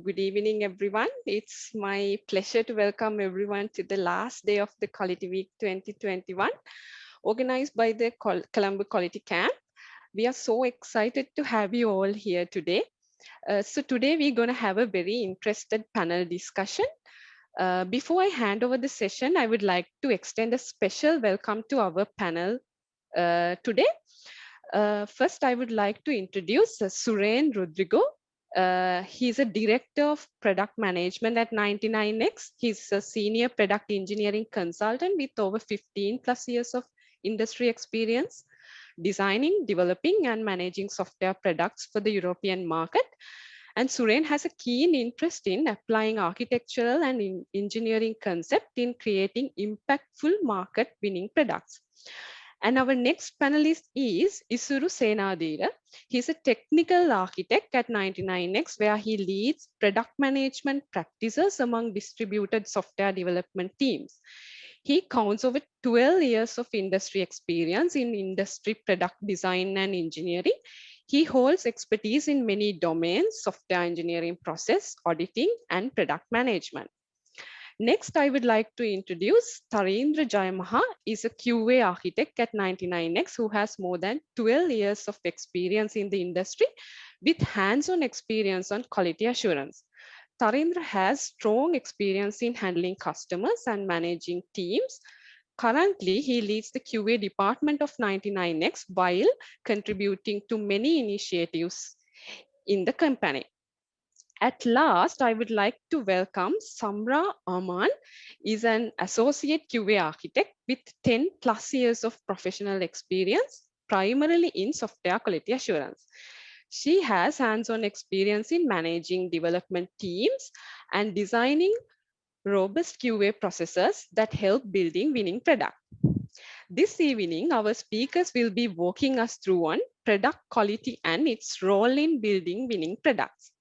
Good evening, everyone. It's my pleasure to welcome everyone to the last day of the Quality Week 2021, organized by the Colombo Quality Camp. We are so excited to have you all here today. So today we're going to have a very interested panel discussion. Before I hand over the session, I would like to extend a special welcome to our panel today. First, I would like to introduce Suren Rodrigo. He's a director of product management at 99X. He's a senior product engineering consultant with over 15 plus years of industry experience designing, developing, and managing software products for the European market. And Suren has a keen interest in applying architectural and engineering concept in creating impactful market winning products. And our next panelist is Isuru Senadira. He's a technical architect at 99X, where he leads product management practices among distributed software development teams. He counts over 12 years of industry experience in industry product design and engineering. He holds expertise in many domains: software engineering process, auditing, and product management. Next, I would like to introduce Tarendra Jayamaha, is a QA architect at 99X who has more than 12 years of experience in the industry with hands-on experience on quality assurance. Tarendra has strong experience in handling customers and managing teams. Currently, he leads the QA department of 99X while contributing to many initiatives in the company. At last, I would like to welcome Samra Aman, is an associate QA architect with 10 plus years of professional experience, primarily in software quality assurance. She has hands-on experience in managing development teams and designing robust QA processes that help building winning product. This evening, our speakers will be walking us through on product quality and its role in building winning products.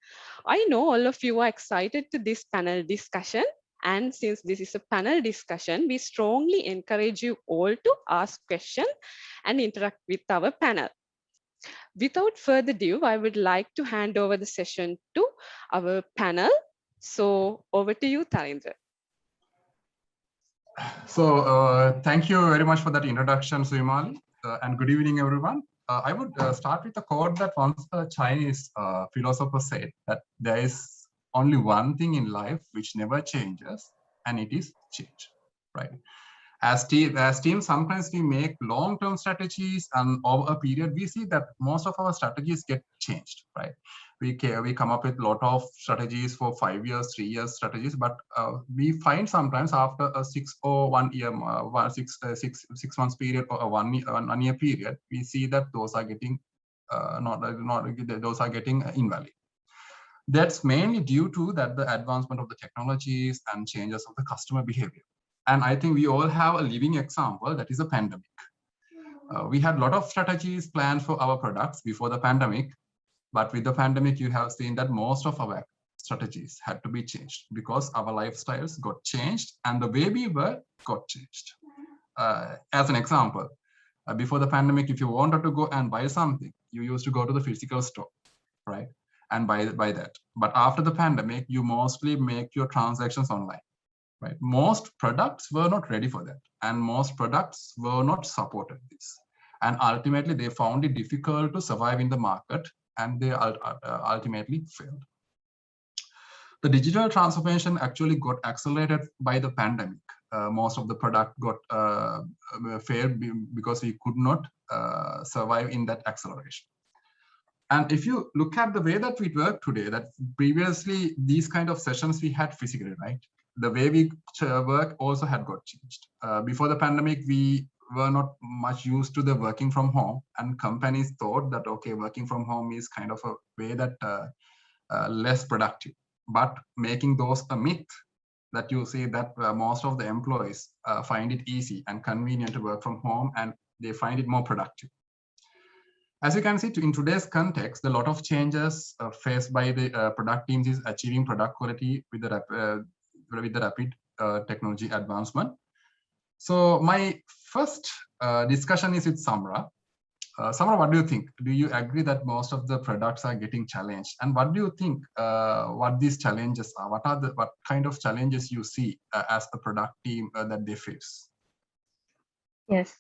I know all of you are excited to this panel discussion. And since this is a panel discussion, we strongly encourage you all to ask questions and interact with our panel. Without further ado, I would like to hand over the session to our panel. So over to you, Tarendra. So thank you very much for that introduction, Suimali, and good evening, everyone. I would start with a quote that once a Chinese philosopher said, that there is only one thing in life which never changes, and it is change, right? As teams, sometimes we make long-term strategies, and over a period, we see that most of our strategies get changed, right? We come up with a lot of strategies for 5 years, 3 years strategies, but we find sometimes after a 6 or 1 year, 6 months period or a 1 year period, we see that those are getting those are getting invalid. That's mainly due to that the advancement of the technologies and changes of the customer behavior. And I think we all have a living example, that is a pandemic. We had a lot of strategies planned for our products before the pandemic, but with the pandemic, you have seen that most of our strategies had to be changed because our lifestyles got changed and the way we were got changed. As an example, before the pandemic, if you wanted to go and buy something, you used to go to the physical store, right? And buy that. But after the pandemic, you mostly make your transactions online. Right. Most products were not ready for that, and most products were not supported this. And ultimately, they found it difficult to survive in the market, and they ultimately failed. The digital transformation actually got accelerated by the pandemic. Most of the product got failed because we could not survive in that acceleration. And if you look at the way that we work today, that previously these kind of sessions we had physically, right? The way we work also had got changed. Before the pandemic, we were not much used to the working from home, and companies thought that, okay, working from home is kind of a way that less productive. But making those a myth, that you see that most of the employees find it easy and convenient to work from home, and they find it more productive. As you can see, in today's context, a lot of changes faced by the product teams is achieving product quality with the rapid technology advancement. So my first discussion is with Samra. Samara, what do you think? Do you agree that most of the products are getting challenged? And what do you think? What these challenges are? What kind of challenges you see as the product team that they face? Yes,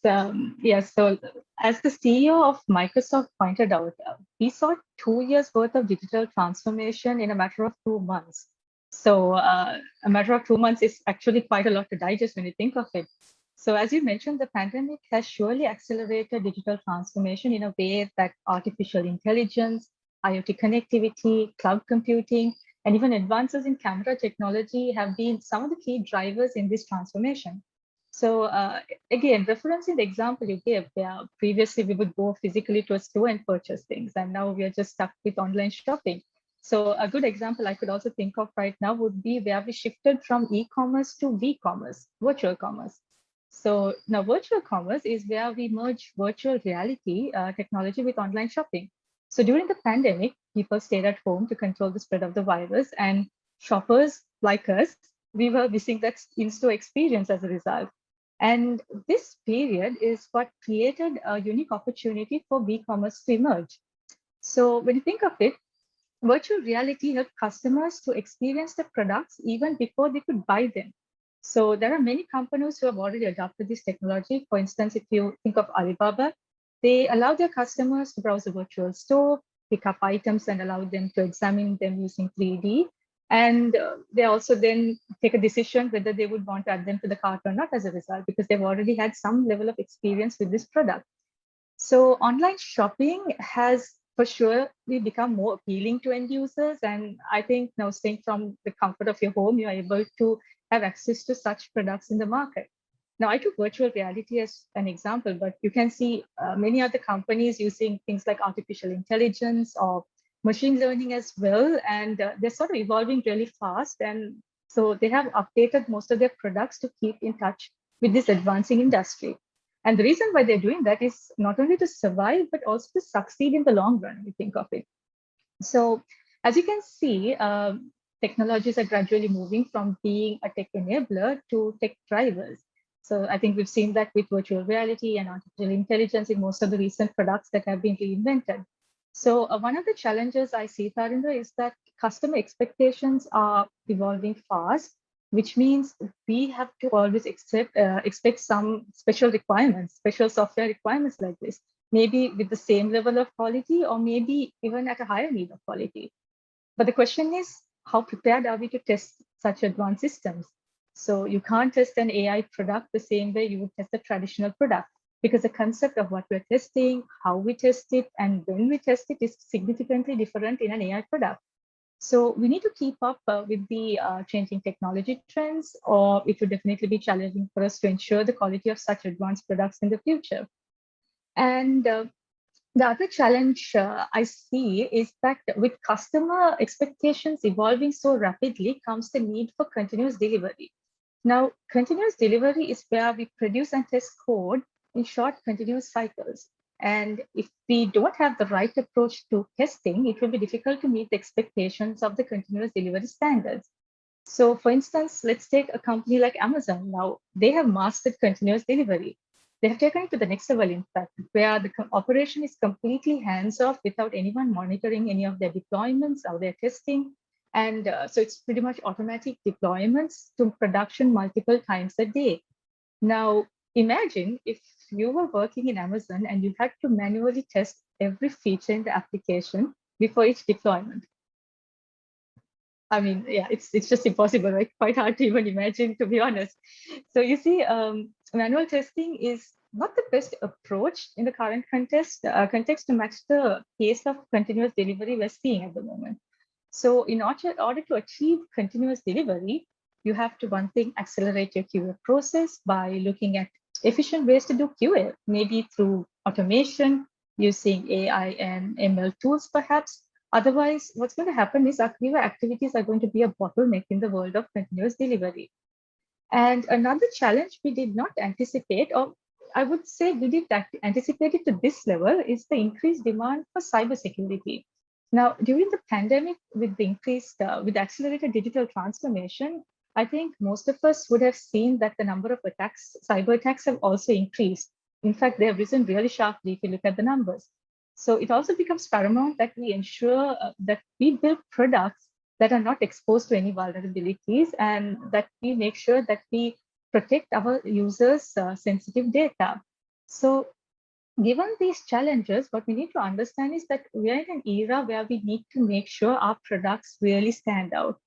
yes. So, as the CEO of Microsoft pointed out, we saw 2 years worth of digital transformation in a matter of 2 months. So, a matter of 2 months is actually quite a lot to digest when you think of it. So, as you mentioned, the pandemic has surely accelerated digital transformation in a way that artificial intelligence, IoT connectivity, cloud computing, and even advances in camera technology have been some of the key drivers in this transformation. So again, referencing the example you gave, where previously we would go physically to a store and purchase things, and now we are just stuck with online shopping. So a good example I could also think of right now would be where we shifted from e-commerce to v-commerce, virtual commerce. So now virtual commerce is where we merge virtual reality technology with online shopping. So during the pandemic, people stayed at home to control the spread of the virus, and shoppers like us, we were missing that in-store experience as a result. And this period is what created a unique opportunity for e-commerce to emerge. So when you think of it, virtual reality helped customers to experience the products even before they could buy them. So there are many companies who have already adopted this technology. For instance, if you think of Alibaba, they allow their customers to browse a virtual store, pick up items and allow them to examine them using 3D. And they also then take a decision whether they would want to add them to the cart or not as a result, because they've already had some level of experience with this product. So online shopping has for sure become more appealing to end users. And I think now staying from the comfort of your home, you are able to have access to such products in the market. Now, I took virtual reality as an example, but you can see many other companies using things like artificial intelligence or machine learning as well. And they're sort of evolving really fast. And so they have updated most of their products to keep in touch with this advancing industry. And the reason why they're doing that is not only to survive, but also to succeed in the long run, if you think of it. So as you can see, technologies are gradually moving from being a tech enabler to tech drivers. So I think we've seen that with virtual reality and artificial intelligence in most of the recent products that have been reinvented. So one of the challenges I see, Tarinder, is that customer expectations are evolving fast, which means we have to always expect some special requirements, special software requirements like this, maybe with the same level of quality or maybe even at a higher need of quality. But the question is, how prepared are we to test such advanced systems? So you can't test an AI product the same way you would test a traditional product, because the concept of what we're testing, how we test it, and when we test it is significantly different in an AI product. So we need to keep up with the changing technology trends, or it would definitely be challenging for us to ensure the quality of such advanced products in the future. And the other challenge I see is that with customer expectations evolving so rapidly comes the need for continuous delivery. Now, continuous delivery is where we produce and test code in short continuous cycles. And if we don't have the right approach to testing, it will be difficult to meet the expectations of the continuous delivery standards. So for instance, let's take a company like Amazon. Now, they have mastered continuous delivery. They have taken it to the next level, in fact, where the operation is completely hands-off without anyone monitoring any of their deployments or their testing. And so it's pretty much automatic deployments to production multiple times a day. Now, imagine if you were working in Amazon and you had to manually test every feature in the application before each deployment. I mean, yeah, it's just impossible, right? Quite hard to even imagine, to be honest. So you see, manual testing is not the best approach in the current context to match the pace of continuous delivery we're seeing at the moment. So in order to achieve continuous delivery, you have to, one thing, accelerate your QA process by looking at efficient ways to do QA, maybe through automation, using AI and ML tools, perhaps. Otherwise, what's going to happen is our QA activities are going to be a bottleneck in the world of continuous delivery. And another challenge we did not anticipate, or I would say we did anticipate it to this level, is the increased demand for cybersecurity. Now, during the pandemic, with the with accelerated digital transformation, I think most of us would have seen that the number of attacks, cyber attacks, have also increased. In fact, they have risen really sharply if you look at the numbers. So it also becomes paramount that we ensure that we build products that are not exposed to any vulnerabilities, and that we make sure that we protect our users' sensitive data. So given these challenges, what we need to understand is that we are in an era where we need to make sure our products really stand out.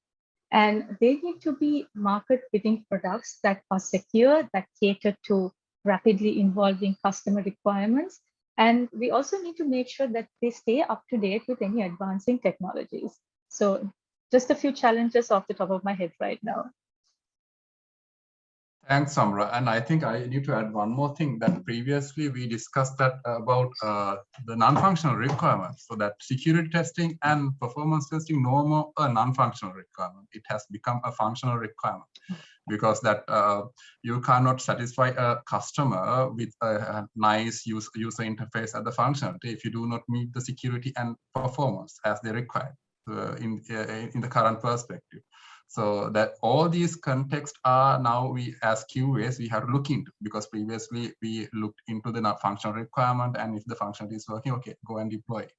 And they need to be market-fitting products that are secure, that cater to rapidly evolving customer requirements. And we also need to make sure that they stay up to date with any advancing technologies. So just a few challenges off the top of my head right now. Thanks, Samra. And I think I need to add one more thing, that previously we discussed that about the non-functional requirements. So that security testing and performance testing no more a non-functional requirement. It has become a functional requirement, because that you cannot satisfy a customer with a nice user interface at the functionality if you do not meet the security and performance as they require in the current perspective. So that all these contexts are now, we as QAs, we have to look into, because previously we looked into the functional requirement, and if the functionality is working, okay, go and deploy it.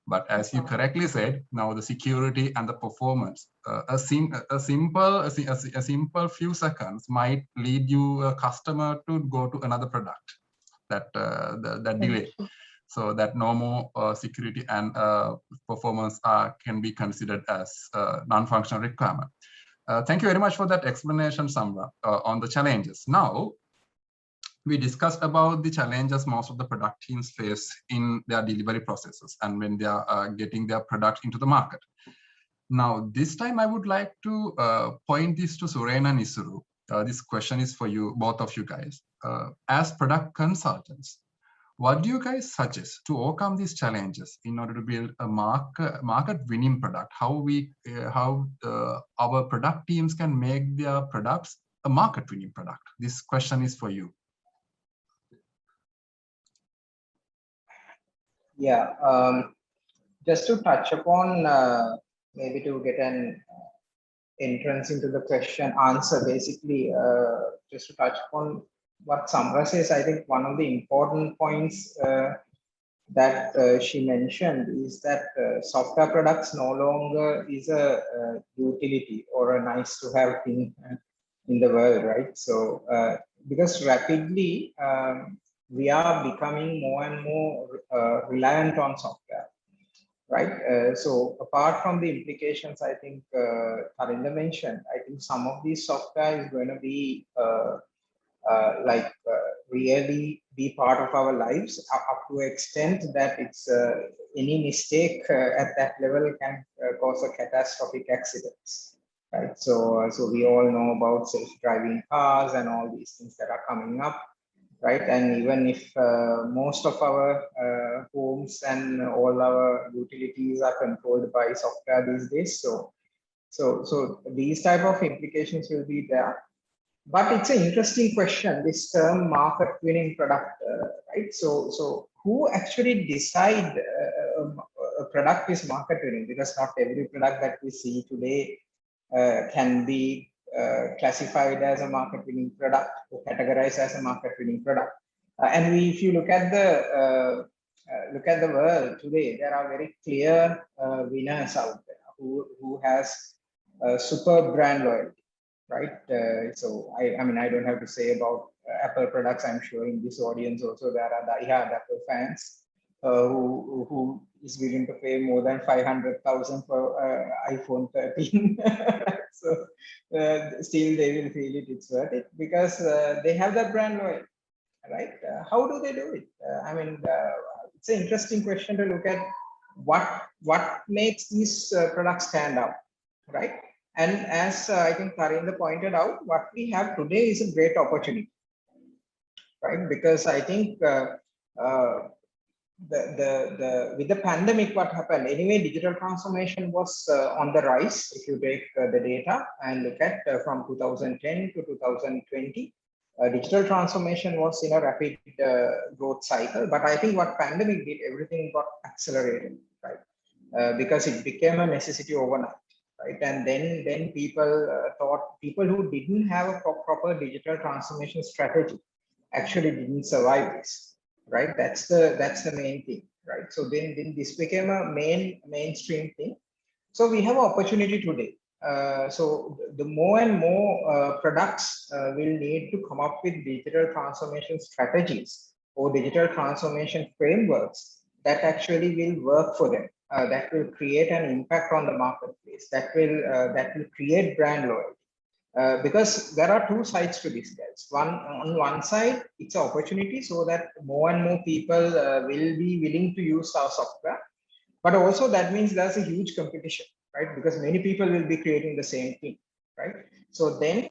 But as you correctly said, now the security and the performance, a simple few seconds might lead you a customer to go to another product, that delay. So that no more security and performance can be considered as non-functional requirement. Thank you very much for that explanation, Samra, on the challenges. Now, we discussed about the challenges most of the product teams face in their delivery processes and when they are getting their product into the market. Now, this time I would like to point this to Suren and Isuru. This question is for you, both of you guys. As product consultants, what do you guys suggest to overcome these challenges in order to build a market-winning product? How our product teams can make their products a market-winning product? This question is for you. Yeah, just to touch upon, maybe to get an entrance into the question answer, basically, just to touch upon what Samra says, I think one of the important points that she mentioned is that software products no longer is a utility or a nice to have thing in the world, right? So because rapidly we are becoming more and more reliant on software, right? So apart from the implications, I think Karinda mentioned, I think some of these software is going to be really be part of our lives up to an extent that it's any mistake at that level can cause a catastrophic accidents, right? So we all know about self-driving cars and all these things that are coming up, right? And even if most of our homes and all our utilities are controlled by software these days, so these type of implications will be there. But it's an interesting question, this term market winning product, right? So who actually decide a product is market winning? Because not every product that we see today can be classified as a market winning product or categorized as a market winning product. And if you look at the world today, there are very clear winners out there who has super brand loyalty. Right. So I mean, I don't have to say about Apple products. I'm sure in this audience also there are diehard Apple fans who is willing to pay more than 500,000 for iPhone 13. So still they will feel it's worth it because they have that brand loyalty, right? How do they do it? I mean, it's an interesting question to look at. What makes these products stand out, right? And as I think Karinda pointed out, what we have today is a great opportunity, right? Because I think with the pandemic, what happened? Anyway, digital transformation was on the rise. If you take the data and look at from 2010 to 2020, digital transformation was in a rapid growth cycle. But I think what pandemic did, everything got accelerated, right? Because it became a necessity overnight. Right, and then people thought, people who didn't have a proper digital transformation strategy, actually didn't survive this, right? That's the main thing, right? So then this became a mainstream thing. So we have an opportunity today. So the more and more products will need to come up with digital transformation strategies or digital transformation frameworks that actually will work for them. That will create an impact on the marketplace. That will create brand loyalty. Because there are two sides to this, guys. On one side, it's an opportunity so that more and more people will be willing to use our software. But also that means there's a huge competition, right? Because many people will be creating the same thing, right? So then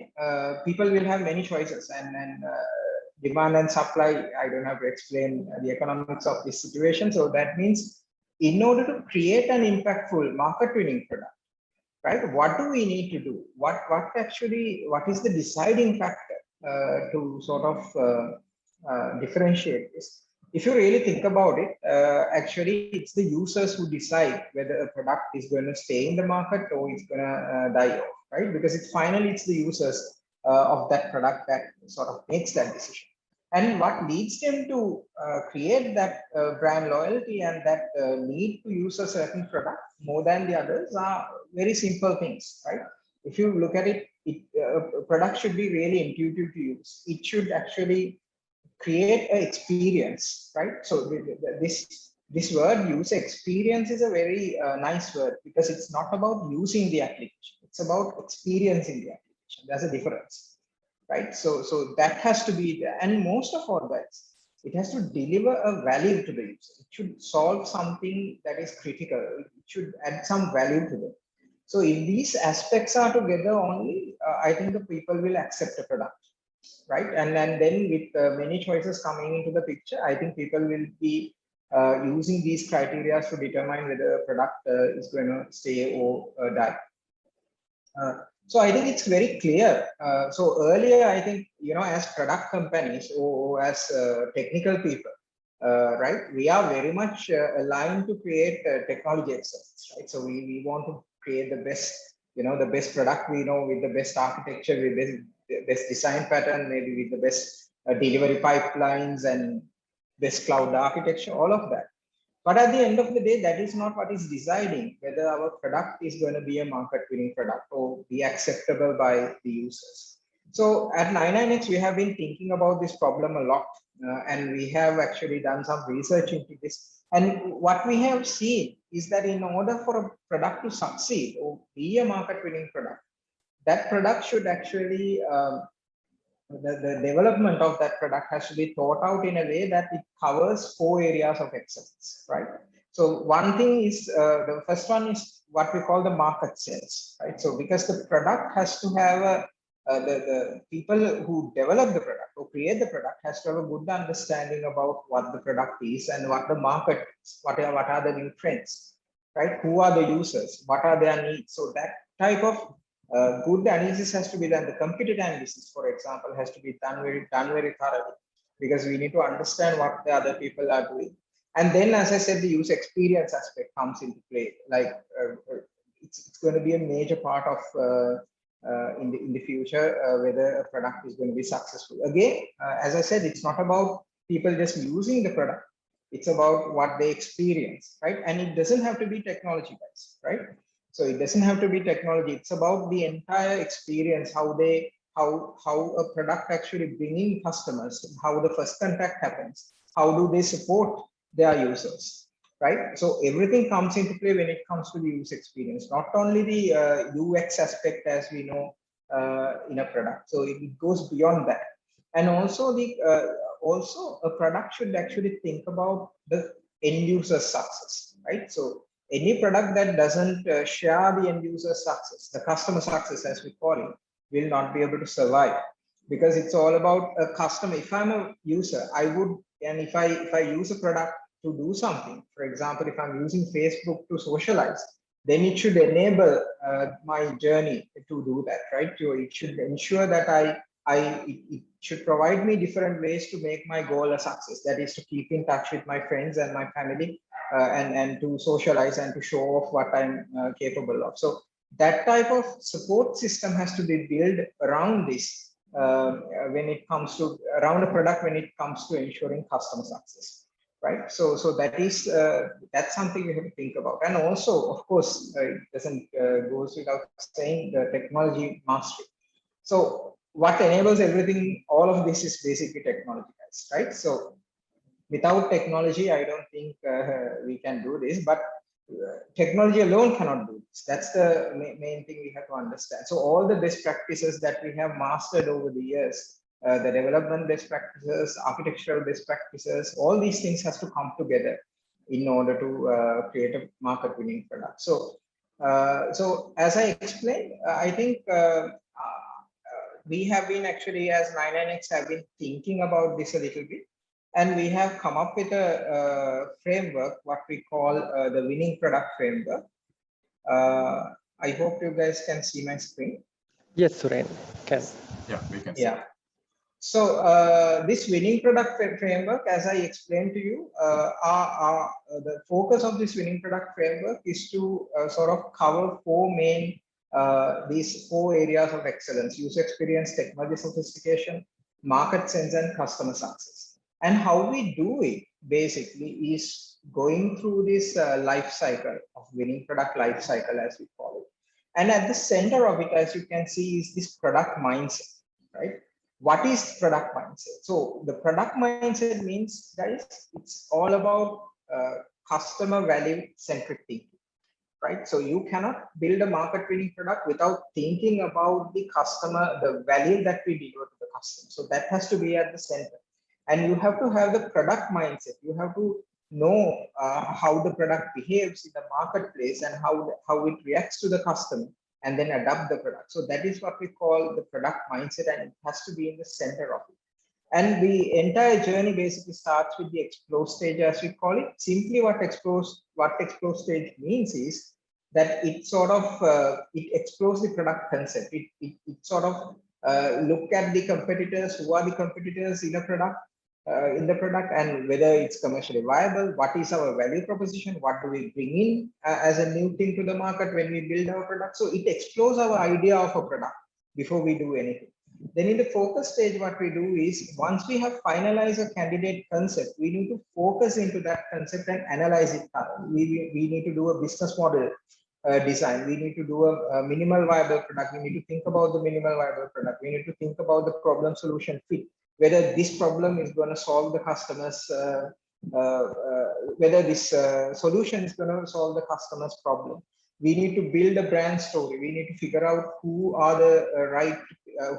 people will have many choices, and demand and supply. I don't have to explain the economics of this situation. So that means in order to create an impactful market-winning product, right? What do we need to do? What is the deciding factor to sort of differentiate this? If you really think about it, actually it's the users who decide whether a product is going to stay in the market or it's going to die off, right? Because it's the users of that product that sort of makes that decision. And what leads them to create that brand loyalty and that need to use a certain product more than the others are very simple things, right? If you look at it, a product should be really intuitive to use. It should actually create an experience, right? So this word user experience is a very nice word because it's not about using the application. It's about experiencing the application. There's a difference, right? So that has to be there. And most of all that, it has to deliver a value to the user. It should solve something that is critical. It should add some value to them. So if these aspects are together only, I think the people will accept a product, right? And then with many choices coming into the picture, I think people will be using these criteria to determine whether a product is going to stay or die. So I think it's very clear. So earlier, I think, as product companies or as technical people, right, we are very much aligned to create technology excellence, right? So we want to create the best, the best product we know with the best architecture, with the best design pattern, maybe with the best delivery pipelines and best cloud architecture, all of that. But at the end of the day, that is not what is deciding whether our product is going to be a market-winning product or be acceptable by the users. So at 99X, we have been thinking about this problem a lot, and we have actually done some research into this. And what we have seen is that in order for a product to succeed or be a market-winning product, that product should actually the development of that product has to be thought out in a way that it covers 4 areas of excellence, right? So one thing is, the first one is what we call the market sense, right? So because the product has to have the people who develop the product or create the product has to have a good understanding about what the product is and what the market is, what are the new trends, right? Who are the users? What are their needs? So that type of good analysis has to be done. The computed analysis, for example, has to be done very thoroughly because we need to understand what the other people are doing. And then, as I said, the user experience aspect comes into play. Like it's going to be a major part of in the future whether a product is going to be successful. Again, as I said, it's not about people just using the product. It's about what they experience, right? And it doesn't have to be technology, guys, right? So it doesn't have to be technology. It's about the entire experience, how a product actually bring in customers, how the first contact happens, how do they support their users, right? So everything comes into play when it comes to the user experience, not only the UX aspect as we know in a product. So it goes beyond that. And also also a product should actually think about the end user success, right? So any product that doesn't share the end user success, the customer success as we call it, will not be able to survive, because it's all about a customer. If I'm a user, I would, and if I use a product to do something, for example, if I'm using Facebook to socialize, then it should enable my journey to do that, right? So it should ensure that it should provide me different ways to make my goal a success. That is to keep in touch with my friends and my family, and to socialize and to show off what I'm capable of. So that type of support system has to be built around this when it comes to around a product, when it comes to ensuring customer success, right? So that is that's something we have to think about. And also, of course, it doesn't goes without saying, the technology mastery. So what enables everything, all of this is basically technology, guys, right? So without technology, I don't think we can do this, but technology alone cannot do this. That's the main thing we have to understand. So all the best practices that we have mastered over the years, the development best practices, architectural best practices, all these things has to come together in order to create a market winning product. So as I explained, I think we have been actually, as 99X have been thinking about this a little bit. And we have come up with a framework, what we call the winning product framework. I hope you guys can see my screen. Yes, Suren, can. Yeah, we can see. Yeah. So this winning product framework, as I explained to you, the focus of this winning product framework is to sort of cover these four areas of excellence: user experience, technology sophistication, market sense, and customer success. And how we do it basically is going through this life cycle of winning product life cycle, as we call it. And at the center of it, as you can see, is this product mindset, right? What is product mindset? So the product mindset means, guys, it's all about customer value centric thinking, right? So you cannot build a market winning product without thinking about the customer, the value that we deliver to the customer. So that has to be at the center. And you have to have the product mindset. You have to know how the product behaves in the marketplace and how it reacts to the customer, and then adapt the product. So that is what we call the product mindset, and it has to be in the center of it. And the entire journey basically starts with the explore stage, as we call it. Simply what explore stage means is that it sort of it explores the product concept. It sort of look at the competitors, who are the competitors in a product, and whether it's commercially viable. What is our value proposition? What do we bring in as a new thing to the market when we build our product? So it explores our idea of a product before we do anything. Then in the focus stage, what we do is, once we have finalized a candidate concept, we need to focus into that concept and analyze it. We need to do a business model design. We need to do a minimal viable product. We need to think about the minimal viable product. We need to think about the problem solution fit, whether this problem is going to solve the customer's, whether this solution is going to solve the customer's problem. We need to build a brand story. We need to figure out who are the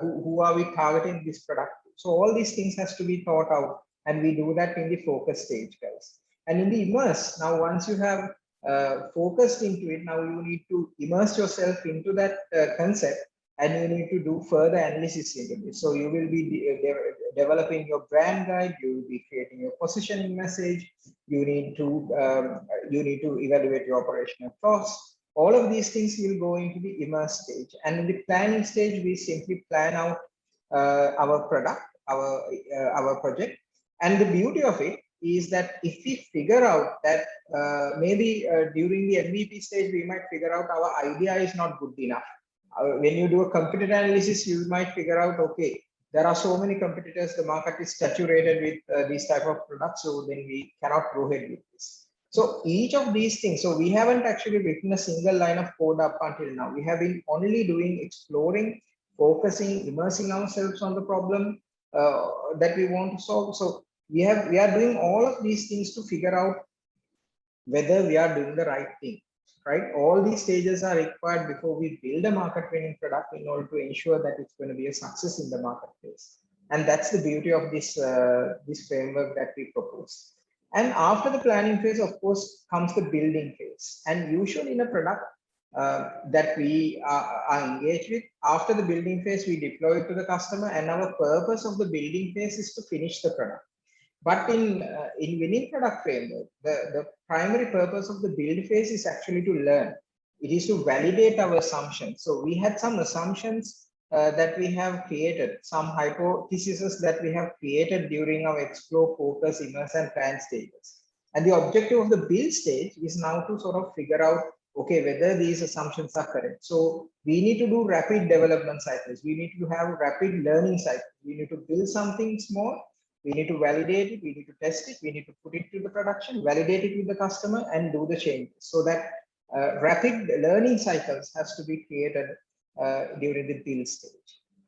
who are we targeting this product. So all these things has to be thought out, and we do that in the focus stage, guys. And in the immerse, now once you have focused into it, now you need to immerse yourself into that concept, and you need to do further analysis into this. So you will be developing your brand guide, you will be creating your positioning message, you need to evaluate your operational costs. All of these things will go into the immerse stage. And in the planning stage, we simply plan out our product, our project. And the beauty of it is that if we figure out that maybe during the MVP stage, we might figure out our idea is not good enough. When you do a competitor analysis, you might figure out, okay, there are so many competitors, the market is saturated with these type of products, so then we cannot go ahead with this. So each of these things, so we haven't actually written a single line of code up until now. We have been only doing exploring, focusing, immersing ourselves on the problem that we want to solve. So we are doing all of these things to figure out whether we are doing the right thing. Right? All these stages are required before we build a market winning product in order to ensure that it's going to be a success in the marketplace. And that's the beauty of this framework that we propose. And after the planning phase, of course, comes the building phase. And usually in a product that we are engaged with, after the building phase, we deploy it to the customer, and our purpose of the building phase is to finish the product. But in winning product framework, the primary purpose of the build phase is actually to learn. It is to validate our assumptions. So we had some assumptions that we have created, some hypotheses that we have created during our explore, focus, immerse, and plan stages. And the objective of the build stage is now to sort of figure out, okay, whether these assumptions are correct. So we need to do rapid development cycles. We need to have rapid learning cycles. We need to build something small. We need to validate it. We need to test it. We need to put it to the production, validate it with the customer, and do the changes. So that rapid learning cycles has to be created during the build stage.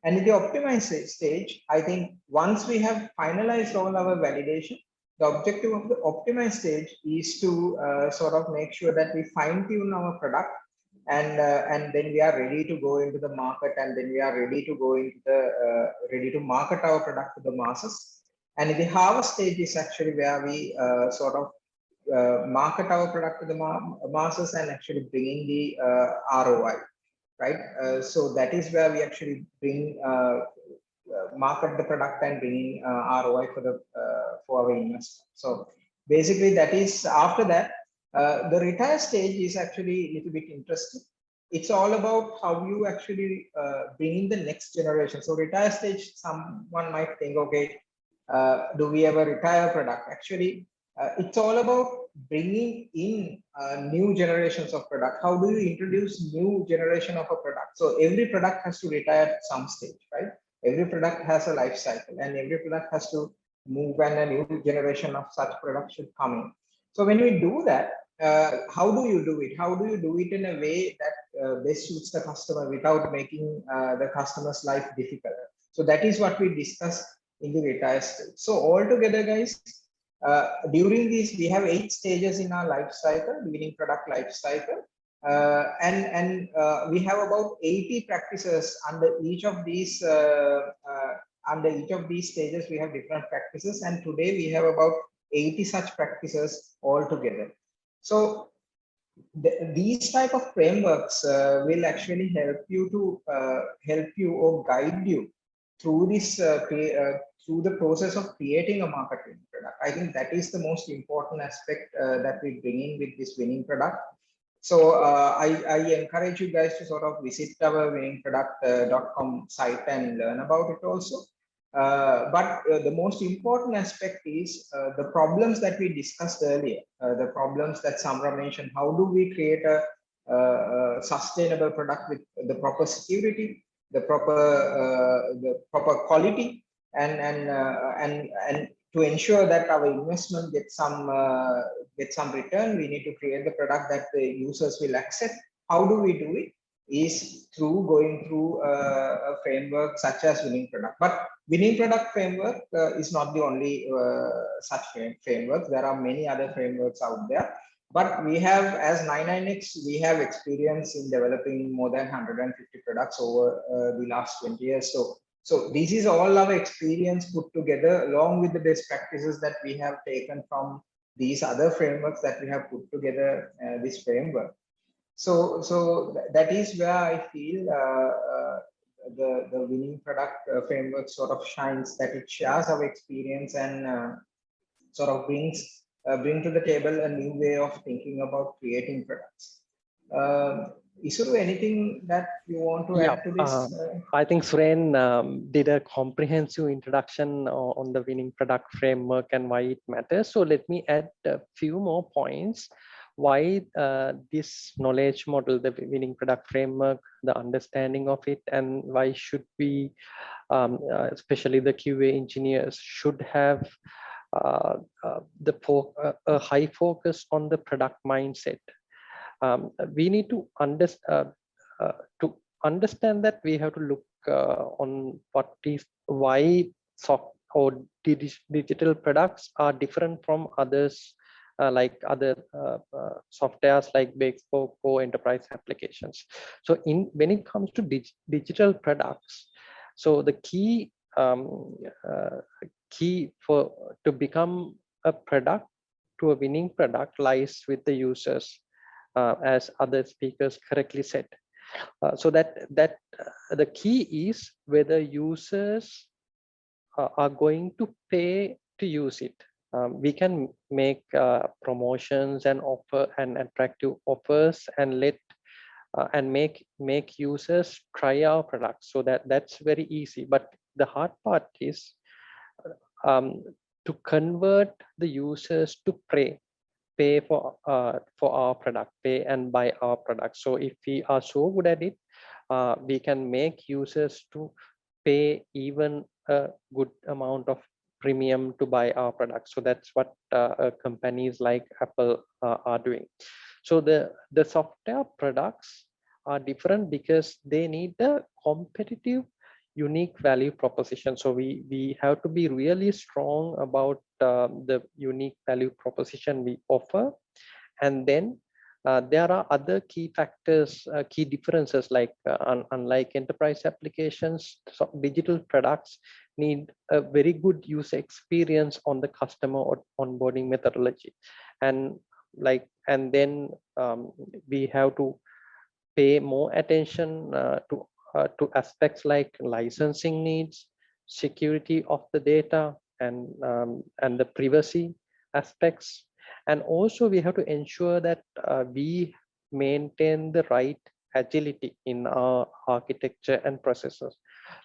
And in the optimize stage, I think once we have finalized all our validation, the objective of the optimize stage is to sort of make sure that we fine tune our product, and then we are ready to go into the market, and then we are ready to go into the ready to market our product to the masses. And in the harvest stage is actually where we sort of market our product to the masses and actually bring in the ROI, right? So that is where we actually bring market the product and bring in ROI for our investment. So basically, that is after that. The retire stage is actually a little bit interesting. It's all about how you actually bring in the next generation. So retire stage, someone might think, okay, do we ever retire product? Actually, it's all about bringing in new generations of product. How do you introduce new generation of a product? So every product has to retire at some stage, right? Every product has a life cycle, and every product has to move, and a new generation of such products should come in. So when we do that, how do you do it? How do you do it in a way that best suits the customer without making the customer's life difficult? So that is what we discussed in the retire stage. So altogether, guys, during this, we have 8 stages in our life cycle, winning product life cycle. And we have about 80 practices under each of these stages. We have different practices, and today we have about 80 such practices altogether. So these type of frameworks will actually help you or guide you through this through the process of creating a market-winning product. I think that is the most important aspect that we bring in with this winning product. So I encourage you guys to sort of visit our winningproduct.com site and learn about it also. But the most important aspect is the problems that we discussed earlier, the problems that Samra mentioned. How do we create a sustainable product with the proper security, the proper quality, and to ensure that our investment gets some return, we need to create the product that the users will accept. How do we do it? Is through going through a framework such as winning product. But winning product framework is not the only such framework. There are many other frameworks out there. But we have, as 99X, we have experience in developing more than 150 products over the last 20 years. So this is all our experience put together, along with the best practices that we have taken from these other frameworks that we have put together this framework. So that is where I feel the winning product framework sort of shines, that it shares our experience and sort of bring to the table a new way of thinking about creating products. Isuru, anything that you want to add to this? I think Suren did a comprehensive introduction on the winning product framework and why it matters. So let me add a few more points. Why this knowledge model, the winning product framework, the understanding of it, and why should we, especially the QA engineers, should have a high focus on the product mindset. We need to understand that we have to look on why soft or digital products are different from others, like other softwares like bespoke or enterprise applications. So when it comes to digital products, so the key to become a product, to a winning product, lies with the users, as other speakers correctly said. So that the key is whether users are going to pay to use it. We can make promotions and offer and attractive offers and make users try our products. So that's very easy. But the hard part is to convert the users to pay pay for our product, pay and buy our product. So if we are so good at it, we can make users to pay even a good amount of premium to buy our products. So that's what companies like Apple are doing. So the software products are different because they need a competitive, unique value proposition. So we have to be really strong about the unique value proposition we offer. And then there are other key factors, key differences, like unlike enterprise applications, so digital products need a very good user experience on the customer or onboarding methodology. And then we have to pay more attention to aspects like licensing needs, security of the data, and the privacy aspects. And also we have to ensure that we maintain the right agility in our architecture and processes.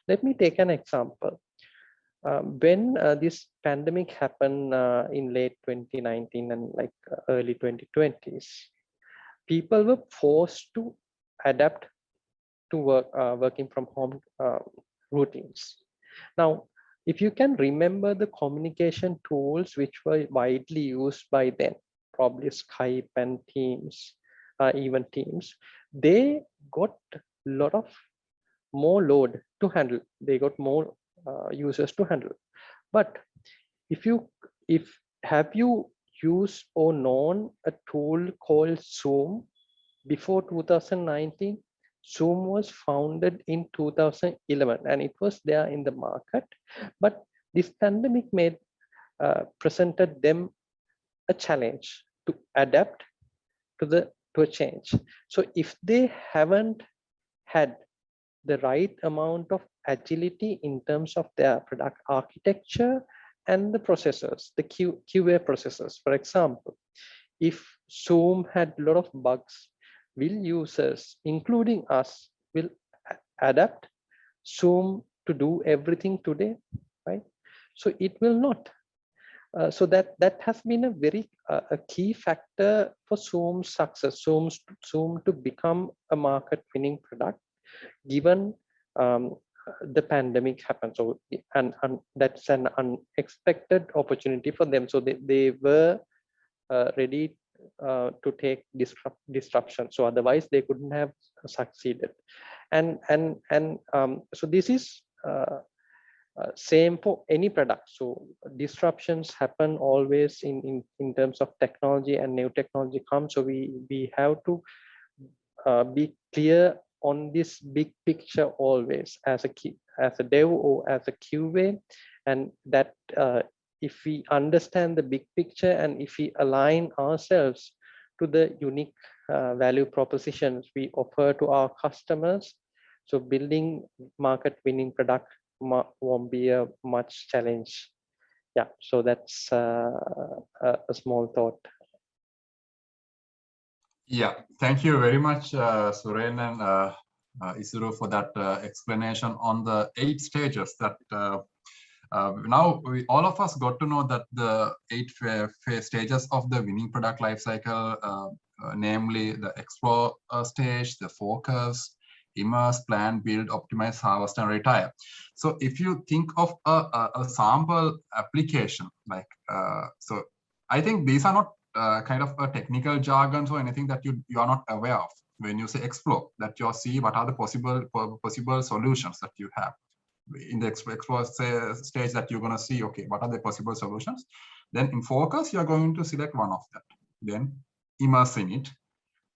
Let me take an example. When this pandemic happened in late 2019 and early 2020s, people were forced to adapt to working from home routines. Now, if you can remember the communication tools which were widely used by then, probably Skype and Teams, even Teams, they got a lot of more load to handle. They got more users to handle. But if have you used or known a tool called Zoom before 2019? Zoom was founded in 2011 and it was there in the market, but this pandemic presented them a challenge to adapt to a change. So if they haven't had the right amount of agility in terms of their product architecture and the processors, the QA processors, for example, if Zoom had a lot of bugs, will users, including us, will adapt Zoom to do everything today, right? So it will not. So that has been a very a key factor for Zoom's success, Zoom to become a market-winning product, given the pandemic happened. So and that's an unexpected opportunity for them. So they were ready to take disruption. So otherwise they couldn't have succeeded. And so this is same for any product. So disruptions happen always in terms of technology, and new technology comes. So we have to be clear on this big picture always as a dev or as a QA, and that if we understand the big picture and if we align ourselves to the unique value propositions we offer to our customers, so building market-winning product won't be a much challenge. Yeah, so that's a small thought. Yeah, thank you very much, Suren and Isuru, for that explanation on the 8 stages that now all of us got to know that the 8 stages of the winning product lifecycle, namely the explore stage, the focus, immerse, plan, build, optimize, harvest, and retire. So if you think of a sample application, like so I think these are not kind of a technical jargon or anything that you are not aware of. When you say explore, that you see what are the possible solutions that you have. In the explore stage that you're going to see, okay, what are the possible solutions? Then in focus, you're going to select one of that. Then immerse in it.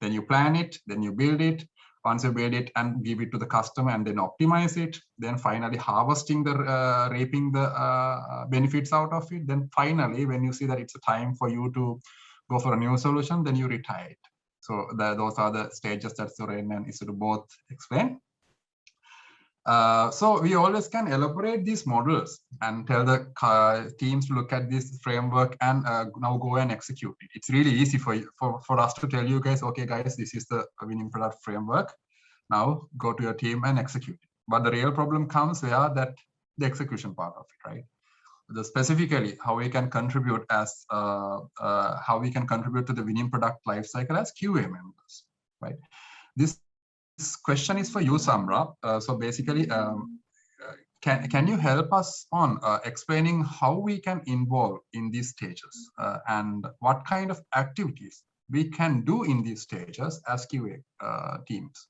Then you plan it. Then you build it. Once you build it and give it to the customer and then optimize it. Then finally harvesting reaping the benefits out of it. Then finally, when you see that it's a time for you to go for a new solution, then you retire it. So those are the stages that Suren and Isuru both explained. So we always can elaborate these models and tell the teams to look at this framework and now go and execute it. It's really easy for us to tell you guys, okay, guys, this is the winning product framework. Now go to your team and execute it. But the real problem comes where that the execution part of it, right? specifically how we can contribute as how we can contribute to the winning product lifecycle as QA members, right? This question is for you, Samra. So basically, can you help us on explaining how we can involve in these stages and what kind of activities we can do in these stages as QA teams?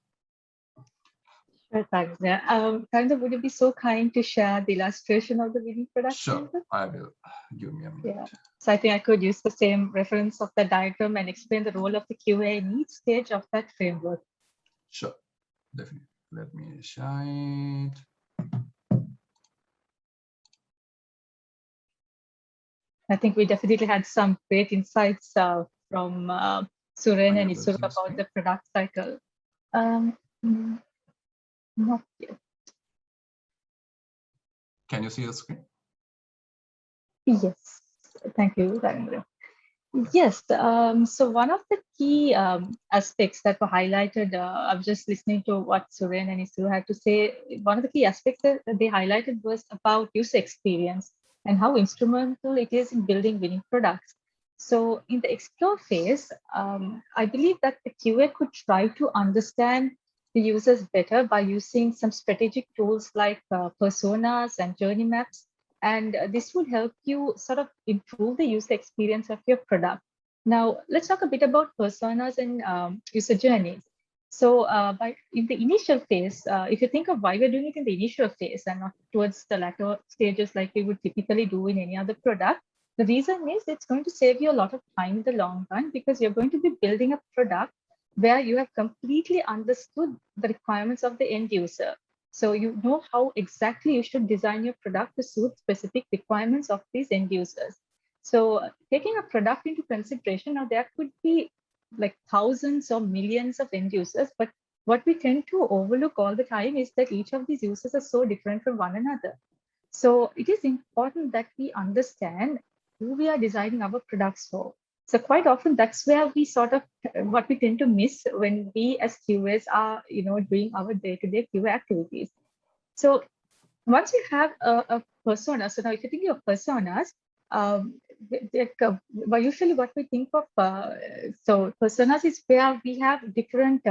Sure, Tagna. Tagna, would you be so kind to share the illustration of the winning product? Sure, I will. Give me a minute. Yeah. So I think I could use the same reference of the diagram and explain the role of the QA in each stage of that framework. Sure, definitely. Let me share it. I think we definitely had some great insights from Suren and Isura about the product cycle. Not yet. Can you see the screen? Yes, thank you, Rajendra. Yes, so one of the key aspects that were highlighted, I was just listening to what Suren and Isura had to say. One of the key aspects that they highlighted was about user experience and how instrumental it is in building winning products. So in the explore phase, I believe that the QA could try to understand the users better by using some strategic tools like personas and journey maps. And this would help you sort of improve the user experience of your product. Now, let's talk a bit about personas and user journeys. So in the initial phase, if you think of why we're doing it in the initial phase and not towards the latter stages like we would typically do in any other product, the reason is it's going to save you a lot of time in the long run because you're going to be building a product where you have completely understood the requirements of the end user. So you know how exactly you should design your product to suit specific requirements of these end users. So taking a product into consideration, now there could be like thousands or millions of end users, but what we tend to overlook all the time is that each of these users are so different from one another. So it is important that we understand who we are designing our products for. So quite often that's where we sort of what we tend to miss when we as QAs are doing our day-to-day QA activities. So once you have a persona, so now if you think of personas, usually what we think of, so personas is where we have different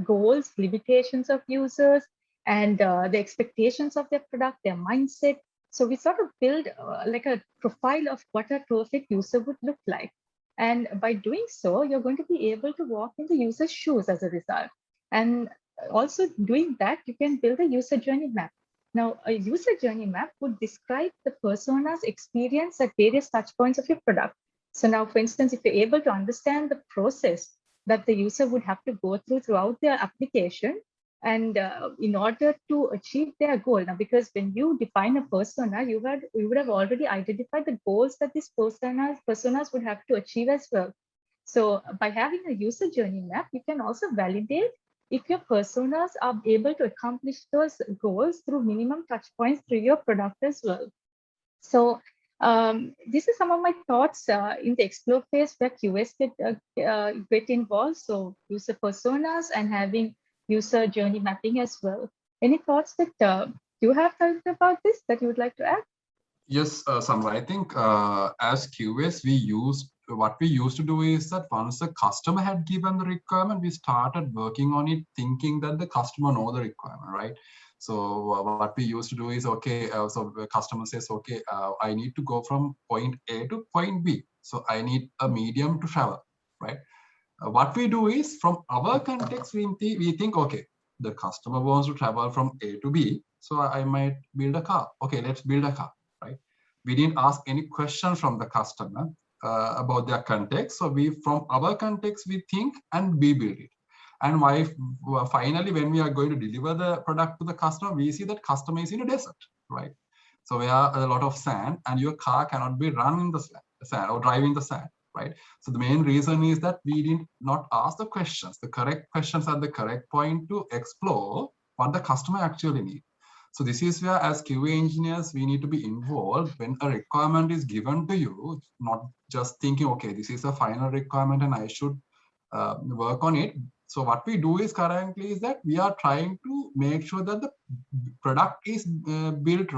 goals, limitations of users, and the expectations of their product, their mindset. So we sort of build like a profile of what a perfect user would look like. And by doing so, you're going to be able to walk in the user's shoes as a result. And also doing that, you can build a user journey map. Now, a user journey map would describe the persona's experience at various touch points of your product. So now, for instance, if you're able to understand the process that the user would have to go throughout their application, and in order to achieve their goal, now because when you define a persona, you would have already identified the goals that these personas would have to achieve as well. So by having a user journey map, you can also validate if your personas are able to accomplish those goals through minimum touch points through your product as well. So this is some of my thoughts in the explore phase where QAs get involved. So user personas and having user journey mapping as well. Any thoughts that you have heard about this that you would like to add? Yes, Samra, I think as QAs, what we used to do is that once the customer had given the requirement, we started working on it thinking that the customer know the requirement, right? So what we used to do is, okay, so the customer says, okay, I need to go from point A to point B. So I need a medium to travel, right? What we do is from our context, we think, okay, the customer wants to travel from A to B. So I might build a car. Okay, let's build a car, right? We didn't ask any question from the customer about their context. So from our context, we think and we build it. And finally, when we are going to deliver the product to the customer, we see that customer is in a desert, right? So there are a lot of sand and your car cannot be run in the sand or drive in the sand, right? So the main reason is that we did not ask the questions, the correct questions at the correct point to explore what the customer actually needs. So this is where as QA engineers, we need to be involved when a requirement is given to you, not just thinking, okay, this is a final requirement and I should work on it. So what we do is currently is that we are trying to make sure that the product is built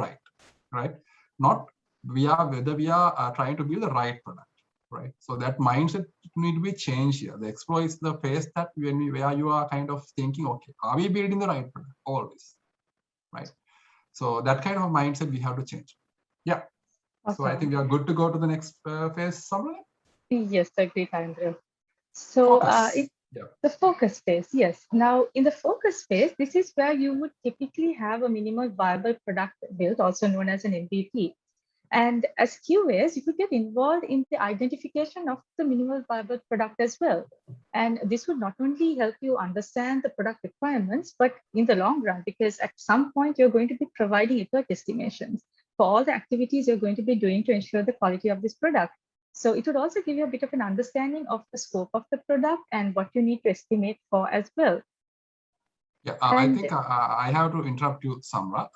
right? Not whether we are trying to build the right product, right? So that mindset need to be changed here. The explore is the phase that where you are kind of thinking, okay, are we building the right product always, right? So that kind of mindset we have to change. Yeah. So I think we are good to go to the next phase, Samra. Yes, agree, Andrew. So the focus phase, yes. Now in the focus phase, this is where you would typically have a minimal viable product built, also known as an MVP. And as QAs, you could get involved in the identification of the minimal viable product as well. And this would not only help you understand the product requirements, but in the long run, because at some point you're going to be providing effort estimations for all the activities you're going to be doing to ensure the quality of this product. So it would also give you a bit of an understanding of the scope of the product and what you need to estimate for as well. Yeah, I think I have to interrupt you, Samra.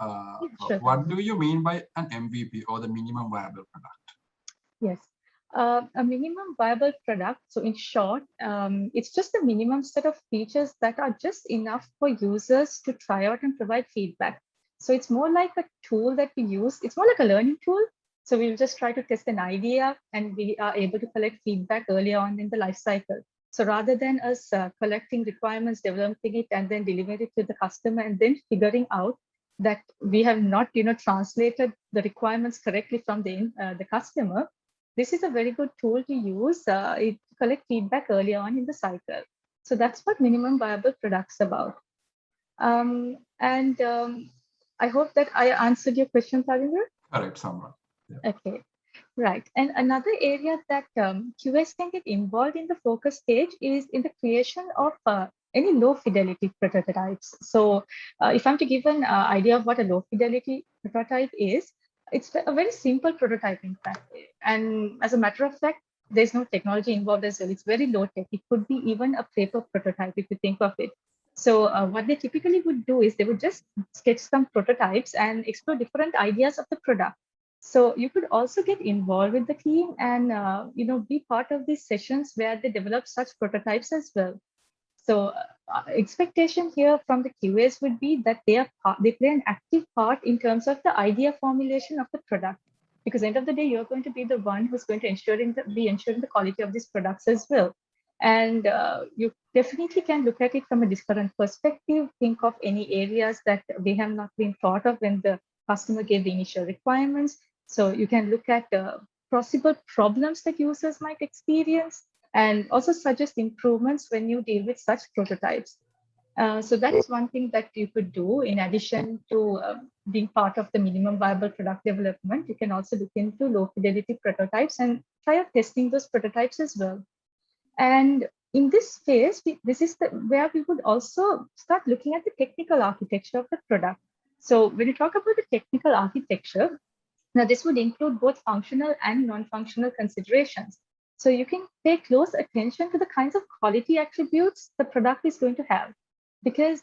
Sure. What do you mean by an MVP or the minimum viable product? Yes, a minimum viable product. So in short, it's just a minimum set of features that are just enough for users to try out and provide feedback. So it's more like a tool that we use. It's more like a learning tool. So we'll just try to test an idea and we are able to collect feedback early on in the life cycle. So rather than us collecting requirements, developing it, and then delivering it to the customer, and then figuring out that we have not, translated the requirements correctly from the customer, this is a very good tool to use to collect feedback early on in the cycle. So that's what minimum viable products about. I hope that I answered your question, Tarinder. Correct, Samra. Yeah. Okay. Right. And another area that QS can get involved in the focus stage is in the creation of any low fidelity prototypes. So if I'm to give an idea of what a low fidelity prototype is, it's a very simple prototype, in fact. And as a matter of fact, there's no technology involved as well. It's very low tech. It could be even a paper prototype if you think of it. So what they typically would do is they would just sketch some prototypes and explore different ideas of the product. So you could also get involved with the team and be part of these sessions where they develop such prototypes as well. So expectation here from the QAs would be that they play an active part in terms of the idea formulation of the product, because end of the day you're going to be the one who's going to be ensuring the quality of these products as well. And you definitely can look at it from a different perspective, think of any areas that they have not been thought of when the customer gave the initial requirements. So you can look at possible problems that users might experience and also suggest improvements when you deal with such prototypes. So that is one thing that you could do in addition to being part of the minimum viable product development. You can also look into low fidelity prototypes and try out testing those prototypes as well. And in this phase, this is where we would also start looking at the technical architecture of the product. So when you talk about the technical architecture, now this would include both functional and non-functional considerations. So you can pay close attention to the kinds of quality attributes the product is going to have, because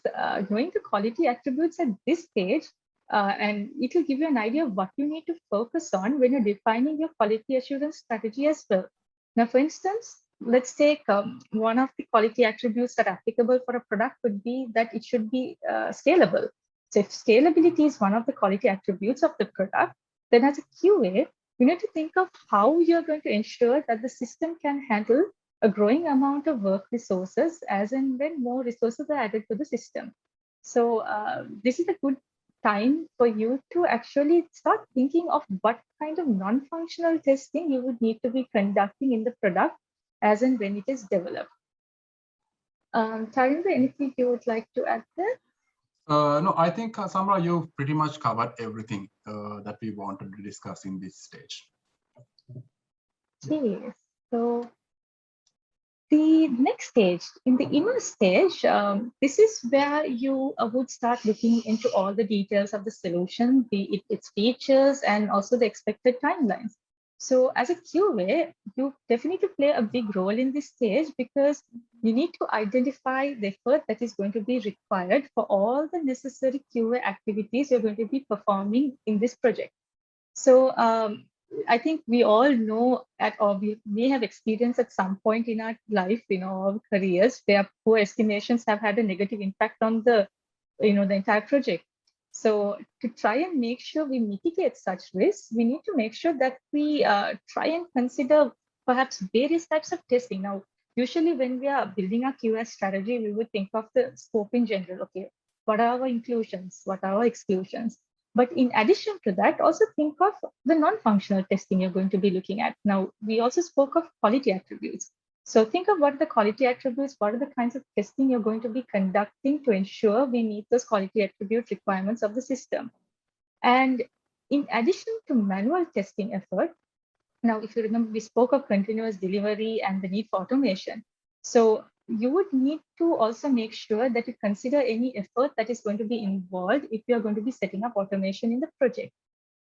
knowing the quality attributes at this stage, and it will give you an idea of what you need to focus on when you're defining your quality assurance strategy as well. Now, for instance, let's take one of the quality attributes that are applicable for a product would be that it should be scalable. So if scalability is one of the quality attributes of the product, then as a QA, you need to think of how you're going to ensure that the system can handle a growing amount of work resources as and when more resources are added to the system. So this is a good time for you to actually start thinking of what kind of non-functional testing you would need to be conducting in the product as and when it is developed. Tarinder, anything you would like to add there? No, I think, Samra, you've pretty much covered everything that we wanted to discuss in this stage. Okay, so the next stage, in the inner stage, this is where you would start looking into all the details of the solution, be it its features and also the expected timelines. So as a QA, you definitely play a big role in this stage because you need to identify the effort that is going to be required for all the necessary QA activities you're going to be performing in this project. So I think we all know or we may have experienced at some point in our life, our careers, where poor estimations have had a negative impact on the entire project. So to try and make sure we mitigate such risks, we need to make sure that we try and consider perhaps various types of testing. Now, usually when we are building our QS strategy, we would think of the scope in general. Okay, what are our inclusions? What are our exclusions? But in addition to that, also think of the non-functional testing you're going to be looking at. Now, we also spoke of quality attributes. So think of what the quality attributes, what are the kinds of testing you're going to be conducting to ensure we meet those quality attribute requirements of the system. And in addition to manual testing effort, now, if you remember, we spoke of continuous delivery and the need for automation. So you would need to also make sure that you consider any effort that is going to be involved if you're going to be setting up automation in the project.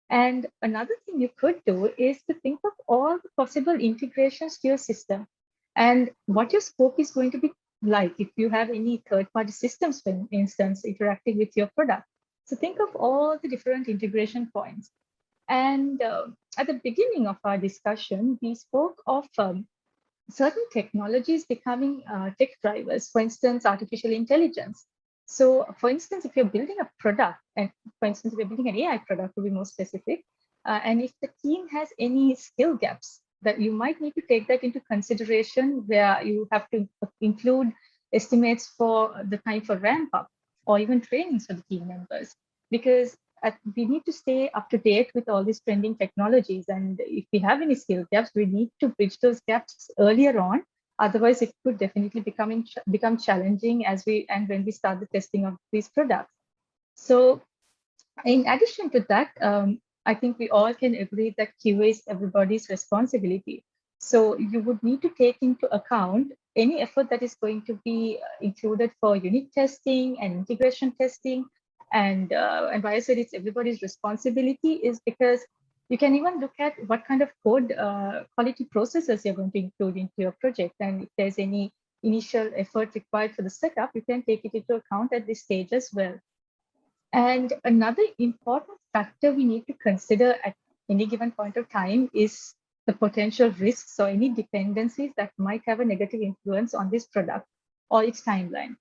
And another thing you could do is to think of all the possible integrations to your system and what your scope is going to be like if you have any third-party systems, for instance, interacting with your product. So think of all the different integration points. And at the beginning of our discussion, we spoke of certain technologies becoming tech drivers, for instance, artificial intelligence. So for instance, if you're building a product, and for instance, if you're building an AI product to be more specific, and if the team has any skill gaps, that you might need to take that into consideration where you have to include estimates for the time for ramp up or even trainings for the team members. Because we need to stay up to date with all these trending technologies. And if we have any skill gaps, we need to bridge those gaps earlier on. Otherwise, it could definitely become challenging when we start the testing of these products. So in addition to that, I think we all can agree that QA is everybody's responsibility. So you would need to take into account any effort that is going to be included for unit testing and integration testing. And why I said it's everybody's responsibility is because you can even look at what kind of code quality processes you're going to include into your project. And if there's any initial effort required for the setup, you can take it into account at this stage as well. And another important factor we need to consider at any given point of time is the potential risks or any dependencies that might have a negative influence on this product or its timeline.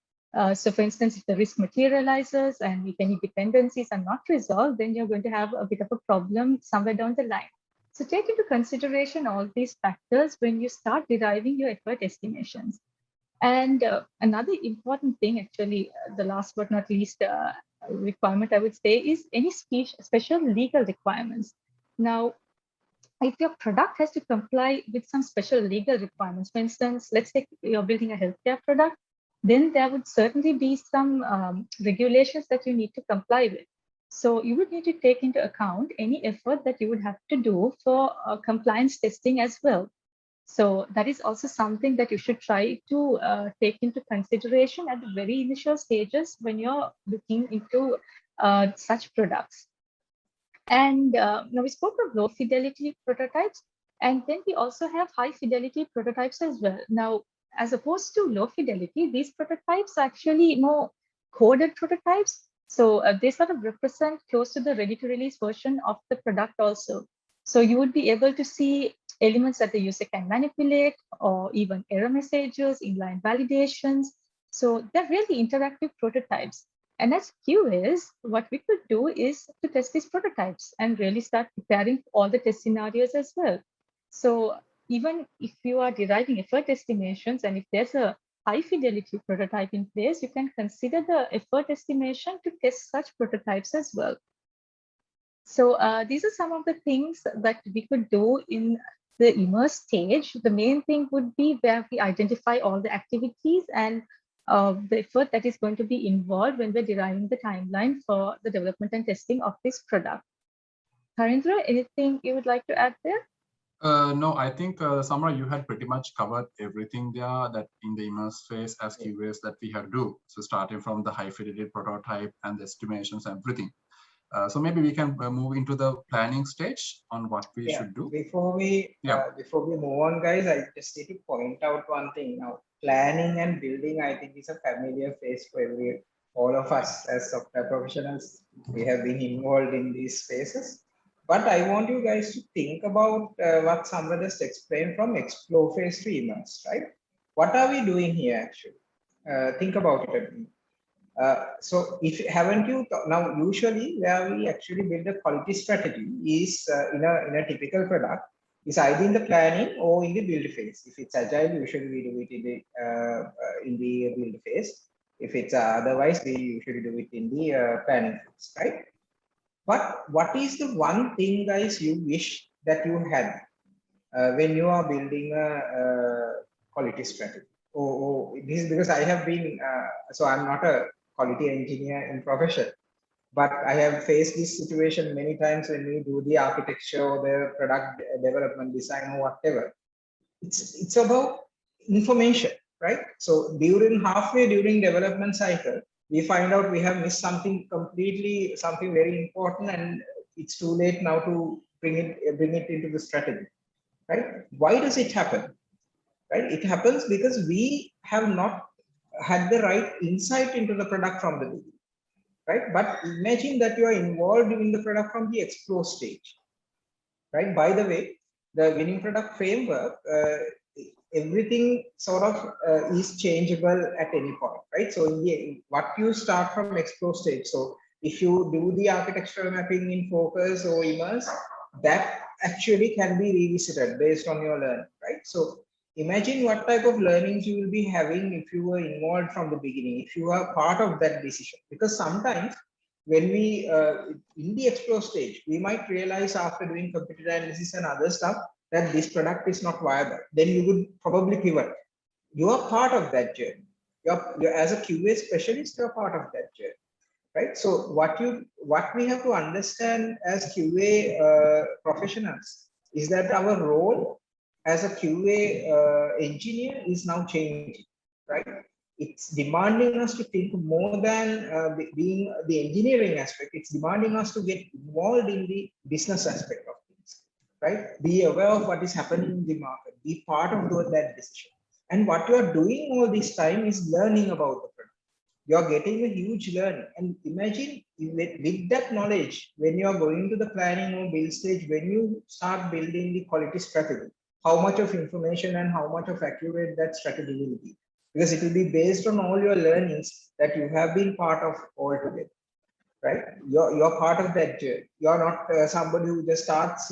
So for instance, if the risk materializes and if any dependencies are not resolved, then you're going to have a bit of a problem somewhere down the line. So take into consideration all these factors when you start deriving your effort estimations. And another important thing, actually, the last but not least requirement I would say is any special legal requirements. Now, if your product has to comply with some special legal requirements, for instance, let's say you're building a healthcare product, then there would certainly be some regulations that you need to comply with. So you would need to take into account any effort that you would have to do for compliance testing as well. So that is also something that you should try to take into consideration at the very initial stages when you're looking into such products. And now we spoke of low fidelity prototypes, and then we also have high fidelity prototypes as well. Now, as opposed to low fidelity, these prototypes are actually more coded prototypes. So they sort of represent close to the ready to release version of the product also. So you would be able to see elements that the user can manipulate or even error messages, inline validations. So they're really interactive prototypes. And as QAs, what we could do is to test these prototypes and really start preparing all the test scenarios as well. So even if you are deriving effort estimations and if there's a high fidelity prototype in place, you can consider the effort estimation to test such prototypes as well. So these are some of the things that we could do in the immerse stage. The main thing would be where we identify all the activities and the effort that is going to be involved when we're deriving the timeline for the development and testing of this product. Harindra, anything you would like to add there? No, I think Samra, you had pretty much covered everything there that in the immerse phase as QAs that we have to do. So starting from the high fidelity prototype and the estimations, everything. So maybe we can move into the planning stage on what we should do. Before we move on, guys, I just need to point out one thing. Now, planning and building, I think, is a familiar phase for all of us as software professionals. We have been involved in these spaces. But I want you guys to think about what Samra just explained from explore phase to immerse, right? What are we doing here actually? Think about it. So if haven't you now usually where we actually build a quality strategy is in a typical product is either in the planning or in the build phase. If it's agile, usually we do it in the build phase. If it's otherwise, we usually do it in the planning phase, right? But what is the one thing, guys, you wish that you had when you are building a quality strategy? This is because I have been, so I'm not a quality engineer in profession, but I have faced this situation many times when we do the architecture or the product development design or whatever. It's about information, right? So halfway during development cycle, we find out we have missed something completely, something very important, and it's too late now to bring it into the strategy, right? Why does it happen? Right? It happens because we have not had the right insight into the product from the beginning, right? But imagine that you are involved in the product from the explore stage, right? By the way, the winning product framework, everything sort of is changeable at any point, right? So what you start from explore stage. So if you do the architectural mapping in focus or immerse, that actually can be revisited based on your learning, right? So imagine what type of learnings you will be having if you were involved from the beginning, if you are part of that decision. Because sometimes when we in the explore stage, we might realize after doing competitor analysis and other stuff that this product is not viable. Then you would probably pivot. You are part of that journey. You're as a QA specialist, you're part of that journey, right? So what we have to understand as QA professionals is that our role as a QA engineer is now changing, right? It's demanding us to think more than being the engineering aspect. It's demanding us to get involved in the business aspect of things, right? Be aware of what is happening in the market, be part of that decision. And what you are doing all this time is learning about the product. You're getting a huge learning. And imagine with that knowledge, when you are going to the planning or build stage, when you start building the quality strategy, how much of information and how much of accurate that strategy will be. Because it will be based on all your learnings that you have been part of altogether, right? You're part of that journey. You're not somebody who just starts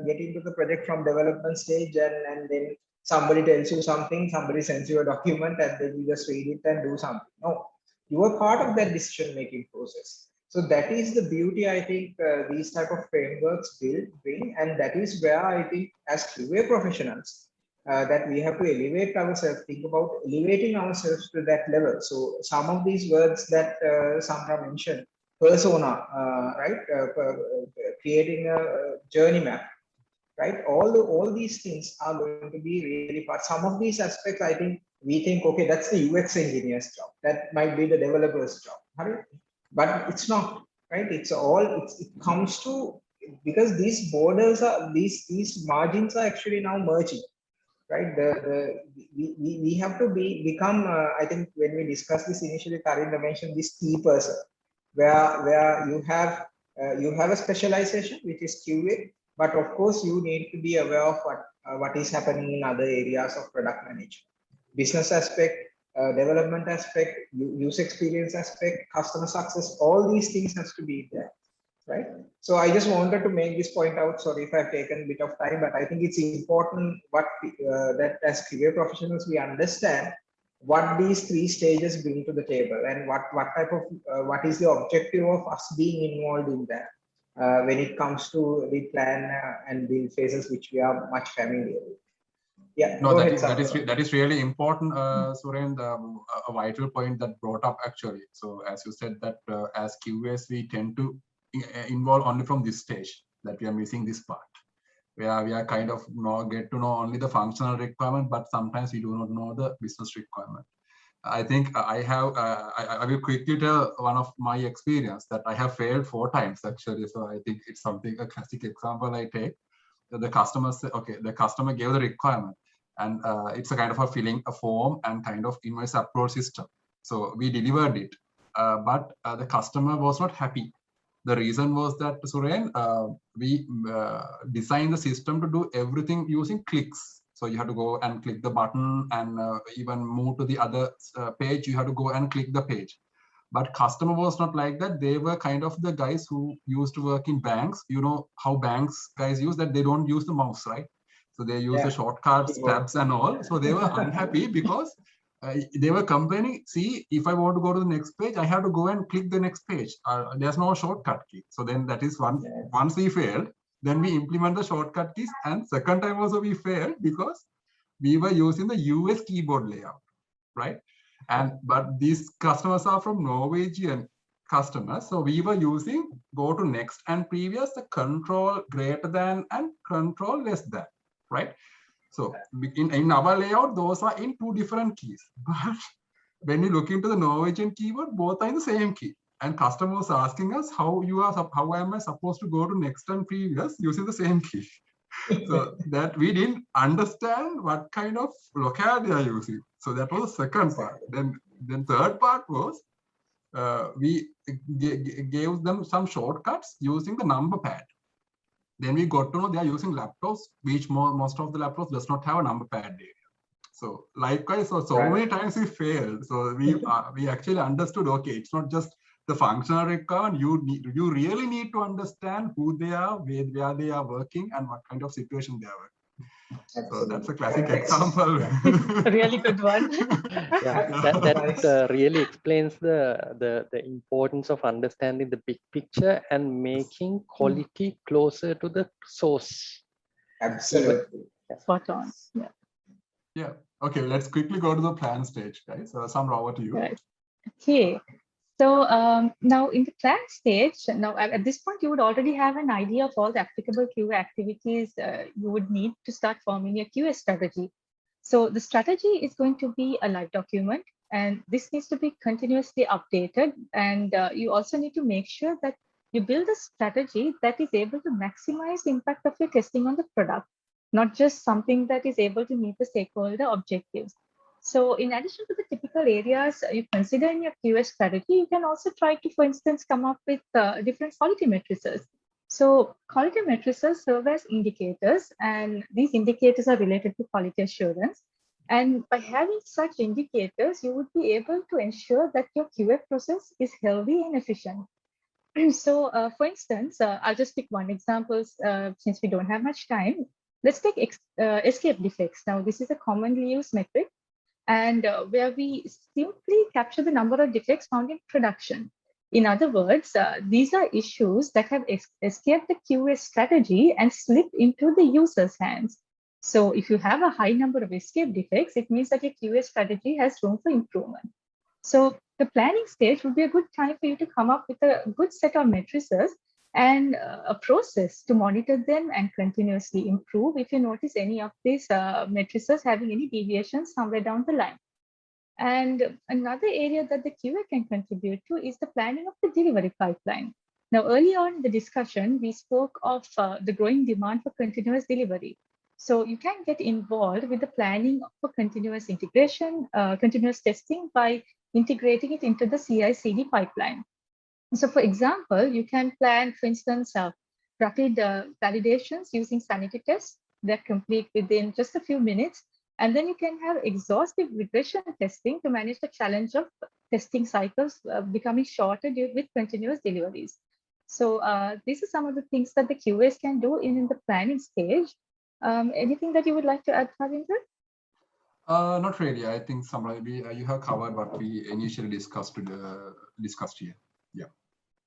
getting to the project from development stage and then somebody tells you something, somebody sends you a document and then you just read it and do something. No, you are part of that decision-making process. So that is the beauty, I think, these type of frameworks bring, and that is where I think as QA professionals, that we have to elevate ourselves, think about elevating ourselves to that level. So some of these words that Sandra mentioned, persona, right? Creating a journey map, right? All these things are going to be really part. Some of these aspects, I think, we think, okay, that's the UX engineer's job. That might be the developer's job, right? But it's not, right? It comes to, because these borders are, these margins are actually now merging, right? We have to become, I think when we discussed this initially, Karinda mentioned this key person, where you have a specialization, which is QA, but of course you need to be aware of what is happening in other areas of product management, business aspect, development aspect, user experience aspect, customer success, all these things has to be there, right? So I just wanted to make this point out. Sorry if I've taken a bit of time, but I think it's important that as QA professionals, we understand what these three stages bring to the table and what type of, what is the objective of us being involved in that when it comes to the plan and build phases, which we are much familiar with. Yeah, no, go that ahead, that is really important, Suren, a vital point that brought up actually. So as you said that as QAs, we tend to involve only from this stage, that we are missing this part, where we are kind of get to know only the functional requirement, but sometimes we do not know the business requirement. I think I will quickly tell one of my experience that I have failed 4 times actually. So I think it's something, a classic example I take. The customer said, okay, the customer gave the requirement, and it's a kind of a filling a form and kind of invoice approval system. So we delivered it, but the customer was not happy. The reason was that, Suren, we designed the system to do everything using clicks. So you have to go and click the button, and even move to the other page, you have to go and click the page. But customer was not like that. They were kind of the guys who used to work in banks. You know how banks guys use that. They don't use the mouse, right? So they use the shortcuts, tabs and all. So they were unhappy because they were complaining, see, if I want to go to the next page, I have to go and click the next page. There's no shortcut key. So then that is one. Once we failed, then we implement the shortcut keys. And second time also we failed because we were using the US keyboard layout, right? But these customers are from Norwegian customers. So we were using go to next and previous, the control greater than and control less than, right? So in our layout, those are in two different keys. But when you look into the Norwegian keyboard, both are in the same key. And customers asking us how am I supposed to go to next and previous using the same key? So that we didn't understand what kind of locale they are using. So that was the second part. Then third part was we gave them some shortcuts using the number pad. Then we got to know they are using laptops, which most of the laptops does not have a number pad area. So likewise, so many times we failed. So we actually understood, okay, it's not just the functional requirement. You really need to understand who they are, where they are working, and what kind of situation they are working. So that's a classic example. A really good one. Yeah, that really explains the importance of understanding the big picture and making quality closer to the source. Absolutely. Spot on. Yeah. Yeah. Okay, let's quickly go to the plan stage, guys. Sam, over to you. Right. Okay. So now in the plan stage, now at this point, you would already have an idea of all the applicable QA activities you would need to start forming your QA strategy. So the strategy is going to be a live document, and this needs to be continuously updated. And you also need to make sure that you build a strategy that is able to maximize the impact of your testing on the product, not just something that is able to meet the stakeholder objectives. So in addition to the typical areas you consider in your QA strategy, you can also try to, for instance, come up with different quality matrices. So quality matrices serve as indicators, and these indicators are related to quality assurance. And by having such indicators, you would be able to ensure that your QA process is healthy and efficient. So for instance, I'll just pick one example since we don't have much time. Let's take escape defects. Now, this is a commonly used metric, and where we simply capture the number of defects found in production. In other words, these are issues that have escaped the QA strategy and slipped into the user's hands. So if you have a high number of escape defects, it means that your QA strategy has room for improvement. So the planning stage would be a good time for you to come up with a good set of matrices and a process to monitor them and continuously improve if you notice any of these matrices having any deviations somewhere down the line. And another area that the QA can contribute to is the planning of the delivery pipeline. Now, early on in the discussion, we spoke of the growing demand for continuous delivery. So you can get involved with the planning for continuous integration, continuous testing by integrating it into the CI/CD pipeline. So for example, you can plan, for instance, rapid validations using sanity tests that complete within just a few minutes. And then you can have exhaustive regression testing to manage the challenge of testing cycles becoming shorter with continuous deliveries. So these are some of the things that the QAs can do in the planning stage. Anything that you would like to add, Ravinder? Not really. I think you have covered what we initially discussed here. Yeah.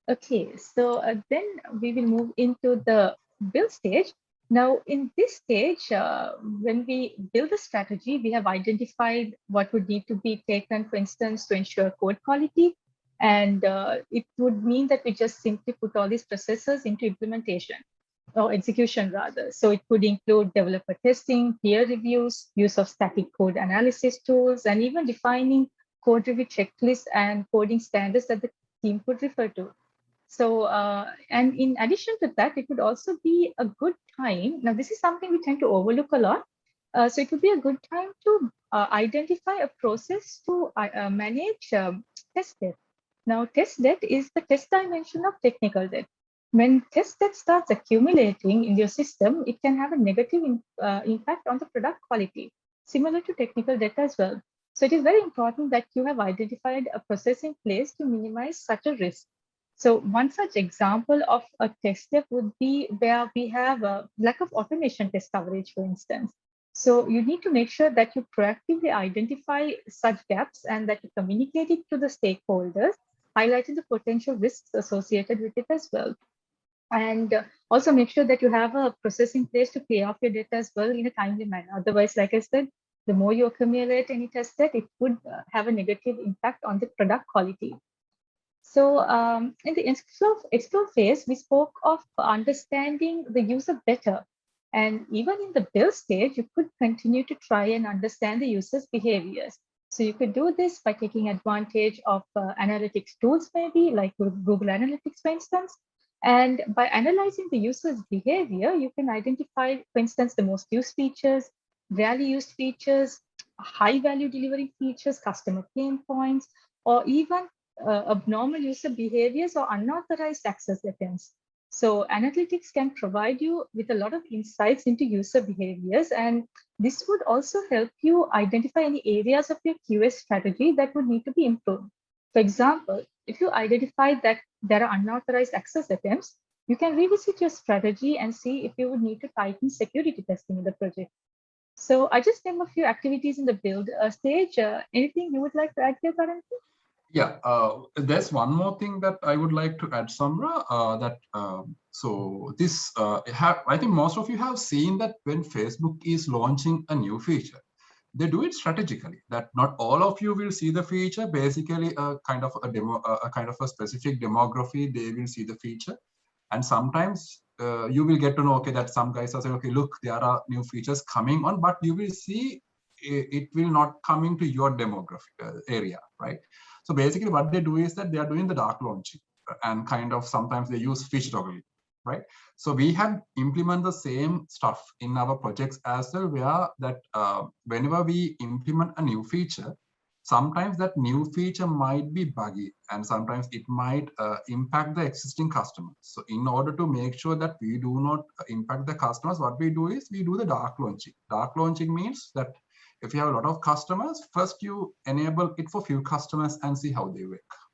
Okay, so then we will move into the build stage. Now, in this stage, when we build a strategy, we have identified what would need to be taken, for instance, to ensure code quality. And it would mean that we just simply put all these processes into implementation or execution rather. So it could include developer testing, peer reviews, use of static code analysis tools, and even defining code review checklists and coding standards that the team could refer to. So, and in addition to that, it would also be a good time. Now, this is something we tend to overlook a lot. So it would be a good time to identify a process to manage test debt. Now, test debt is the test dimension of technical debt. When test debt starts accumulating in your system, it can have a negative impact on the product quality, similar to technical debt as well. So it is very important that you have identified a process in place to minimize such a risk. So one such example of a test step would be where we have a lack of automation test coverage, for instance. So you need to make sure that you proactively identify such gaps and that you communicate it to the stakeholders, highlighting the potential risks associated with it as well. And also make sure that you have a process in place to clear off your data as well in a timely manner. Otherwise, like I said, the more you accumulate any test set, it would have a negative impact on the product quality. So in the explore phase, we spoke of understanding the user better. And even in the build stage, you could continue to try and understand the user's behaviors. So you could do this by taking advantage of analytics tools, maybe like Google Analytics, for instance. And by analyzing the user's behavior, you can identify, for instance, the most used features, rarely used features, high value delivery features, customer pain points, or even abnormal user behaviors or unauthorized access attempts. So analytics can provide you with a lot of insights into user behaviors, and this would also help you identify any areas of your QA strategy that would need to be improved. For example, if you identify that there are unauthorized access attempts, you can revisit your strategy and see if you would need to tighten security testing in the project. So I just named a few activities in the build stage. Anything you would like to add here, Karan? Yeah, there's one more thing that I would like to add, Samra. I think most of you have seen that when Facebook is launching a new feature, they do it strategically. That not all of you will see the feature. Basically, a kind of a specific demography, they will see the feature, and sometimes you will get to know, okay, that some guys are saying, okay, look, there are new features coming on, but you will see it will not come into your demographic area, right? So basically what they do is that they are doing the dark launching and kind of sometimes they use feature toggling, right? So we have implemented the same stuff in our projects as well, where that whenever we implement a new feature, sometimes that new feature might be buggy and sometimes it might impact the existing customers. So in order to make sure that we do not impact the customers, what we do is we do the dark launching. Dark launching means that if you have a lot of customers, first you enable it for few customers and see how they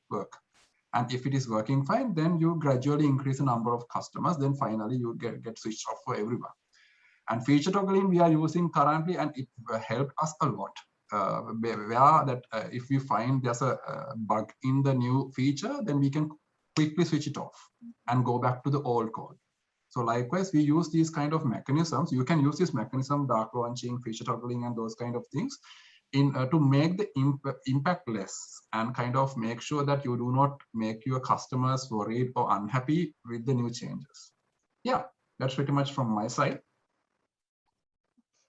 work. And if it is working fine, then you gradually increase the number of customers. Then finally you get switched off for everyone. And feature toggling we are using currently, and it helped us a lot. If we find there's a bug in the new feature, then we can quickly switch it off and go back to the old code. So likewise, we use these kind of mechanisms. You can use this mechanism, dark launching, feature toggling, and those kind of things in to make the impact less and kind of make sure that you do not make your customers worried or unhappy with the new changes. Yeah, that's pretty much from my side.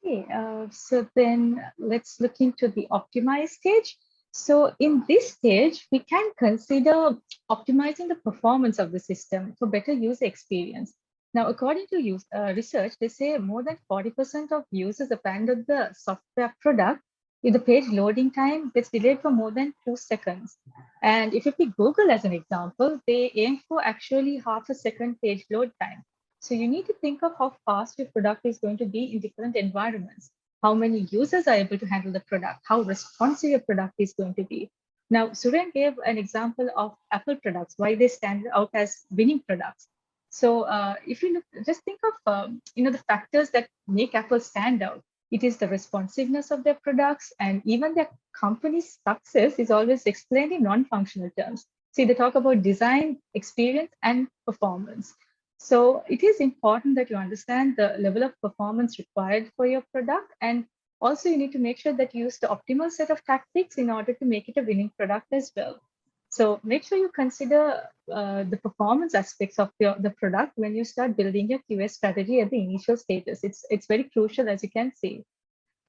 Okay, so then let's look into the optimize stage. So in this stage, we can consider optimizing the performance of the system for better user experience. Now, according to research, they say more than 40% of users abandon the software product if the page loading time gets delayed for more than 2 seconds. And if you pick Google as an example, they aim for actually half a second page load time. So you need to think of how fast your product is going to be in different environments, how many users are able to handle the product, how responsive your product is going to be. Now, Suren gave an example of Apple products, why they stand out as winning products. So if you look, just think of the factors that make Apple stand out. It is the responsiveness of their products, and even their company's success is always explained in non-functional terms. See, they talk about design, experience, and performance. So it is important that you understand the level of performance required for your product. And also you need to make sure that you use the optimal set of tactics in order to make it a winning product as well. So make sure you consider the performance aspects of the product when you start building your QA strategy at the initial stages. It's very crucial, as you can see.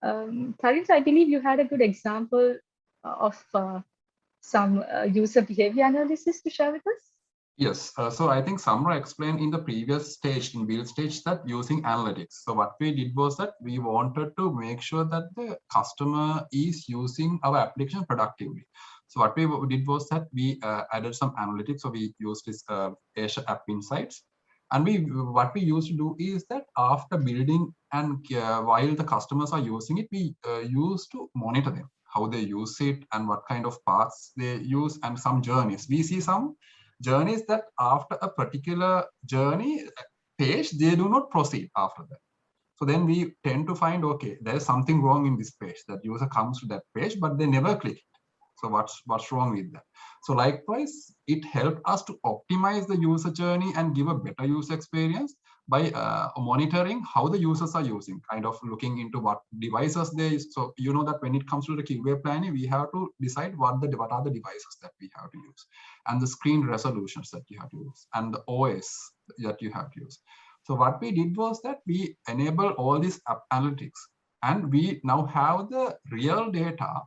Karin, I believe you had a good example of some user behavior analysis to share with us. Yes, so I think Samra explained in the previous stage, in build stage, that using analytics. So what we did was that we wanted to make sure that the customer is using our application productively. So what we did was that we added some analytics. So we used this Azure App Insights. And what we used to do is that after building and while the customers are using it, we used to monitor them. how they use it and what kind of paths they use, and some journeys. We see some journeys that after a particular journey page, they do not proceed after that. So then we tend to find, okay, there is something wrong in this page. That user comes to that page, but they never click. So what's wrong with that? So likewise, it helped us to optimize the user journey and give a better user experience by monitoring how the users are using, kind of looking into what devices they use. So you know that when it comes to the QA planning, we have to decide what are the devices that we have to use, and the screen resolutions that you have to use, and the OS that you have to use. So what we did was that we enable all these app analytics, and we now have the real data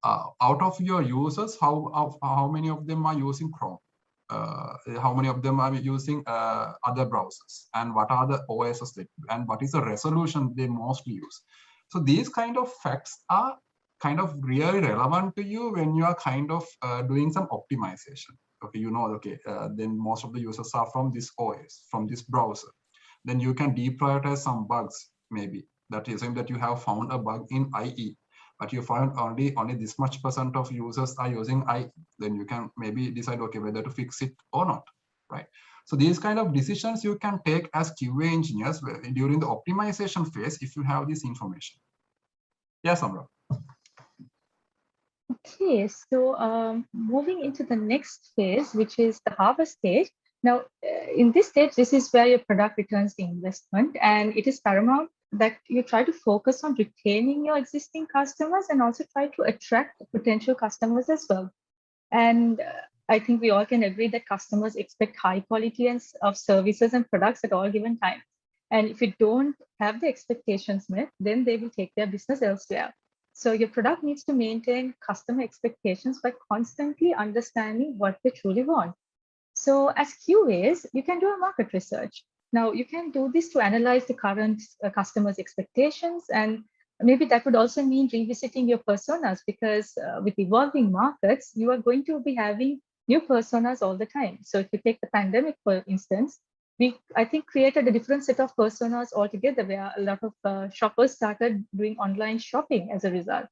out of your users, how many of them are using Chrome, how many of them are using other browsers, and what are the OSs that, and what is the resolution they mostly use. So these kind of facts are kind of really relevant to you when you are kind of doing some optimization. Okay, you know, okay, then most of the users are from this OS, from this browser. Then you can deprioritize some bugs, maybe that is saying that you have found a bug in IE, but you find only this much % of users are using IE. Then you can maybe decide, okay, whether to fix it or not, right? So these kind of decisions you can take as QA engineers during the optimization phase if you have this information. Yeah, Samra. Okay, so moving into the next phase, which is the harvest stage. Now, in this stage, this is where your product returns the investment, and it is paramount that you try to focus on retaining your existing customers and also try to attract potential customers as well. And I think we all can agree that customers expect high quality of services and products at all given time. And if you don't have the expectations met, then they will take their business elsewhere. So your product needs to maintain customer expectations by constantly understanding what they truly want. So as QAs, you can do a market research. Now you can do this to analyze the current customers' expectations, and maybe that would also mean revisiting your personas, because with evolving markets, you are going to be having new personas all the time. So if you take the pandemic, for instance, we, I think, created a different set of personas altogether, where a lot of shoppers started doing online shopping as a result.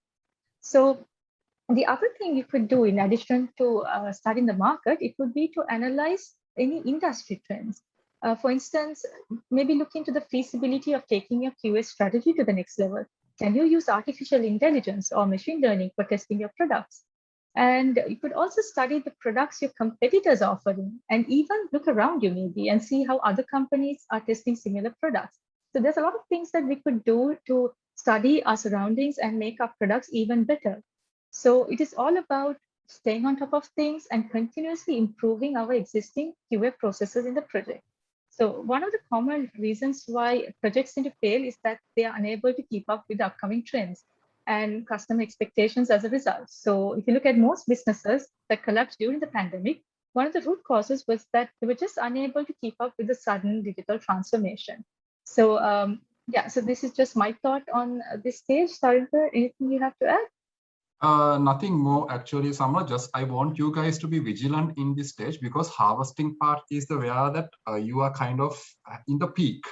So the other thing you could do in addition to studying the market, it would be to analyze any industry trends. For instance, maybe look into the feasibility of taking your QA strategy to the next level. Can you use artificial intelligence or machine learning for testing your products? And you could also study the products your competitors are offering, and even look around you maybe and see how other companies are testing similar products. So there's a lot of things that we could do to study our surroundings and make our products even better. So it is all about staying on top of things and continuously improving our existing QA processes in the project. So one of the common reasons why projects tend to fail is that they are unable to keep up with the upcoming trends and customer expectations as a result. So if you look at most businesses that collapsed during the pandemic, one of the root causes was that they were just unable to keep up with the sudden digital transformation. So yeah, so this is just my thought on this stage. Sarinder, anything you have to add? Nothing more actually, Samra. Just I want you guys to be vigilant in this stage, because harvesting part is the where that you are kind of in the peak,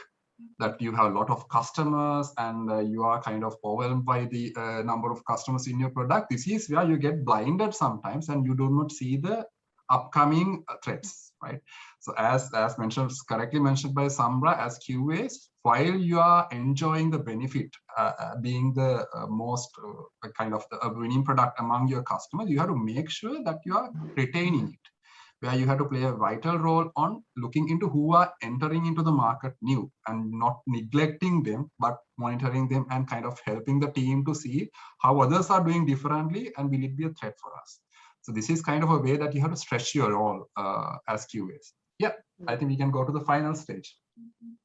that you have a lot of customers and you are kind of overwhelmed by the number of customers in your product. This is where you get blinded sometimes and you do not see the upcoming threats, right? So as mentioned, correctly mentioned by Samra, as QAs, while you are enjoying the benefit, being the most kind of the winning product among your customers, you have to make sure that you are retaining it, where you have to play a vital role on looking into who are entering into the market new and not neglecting them, but monitoring them and kind of helping the team to see how others are doing differently and will it be a threat for us. So this is kind of a way that you have to stretch your role as QAs. Yeah, I think we can go to the final stage.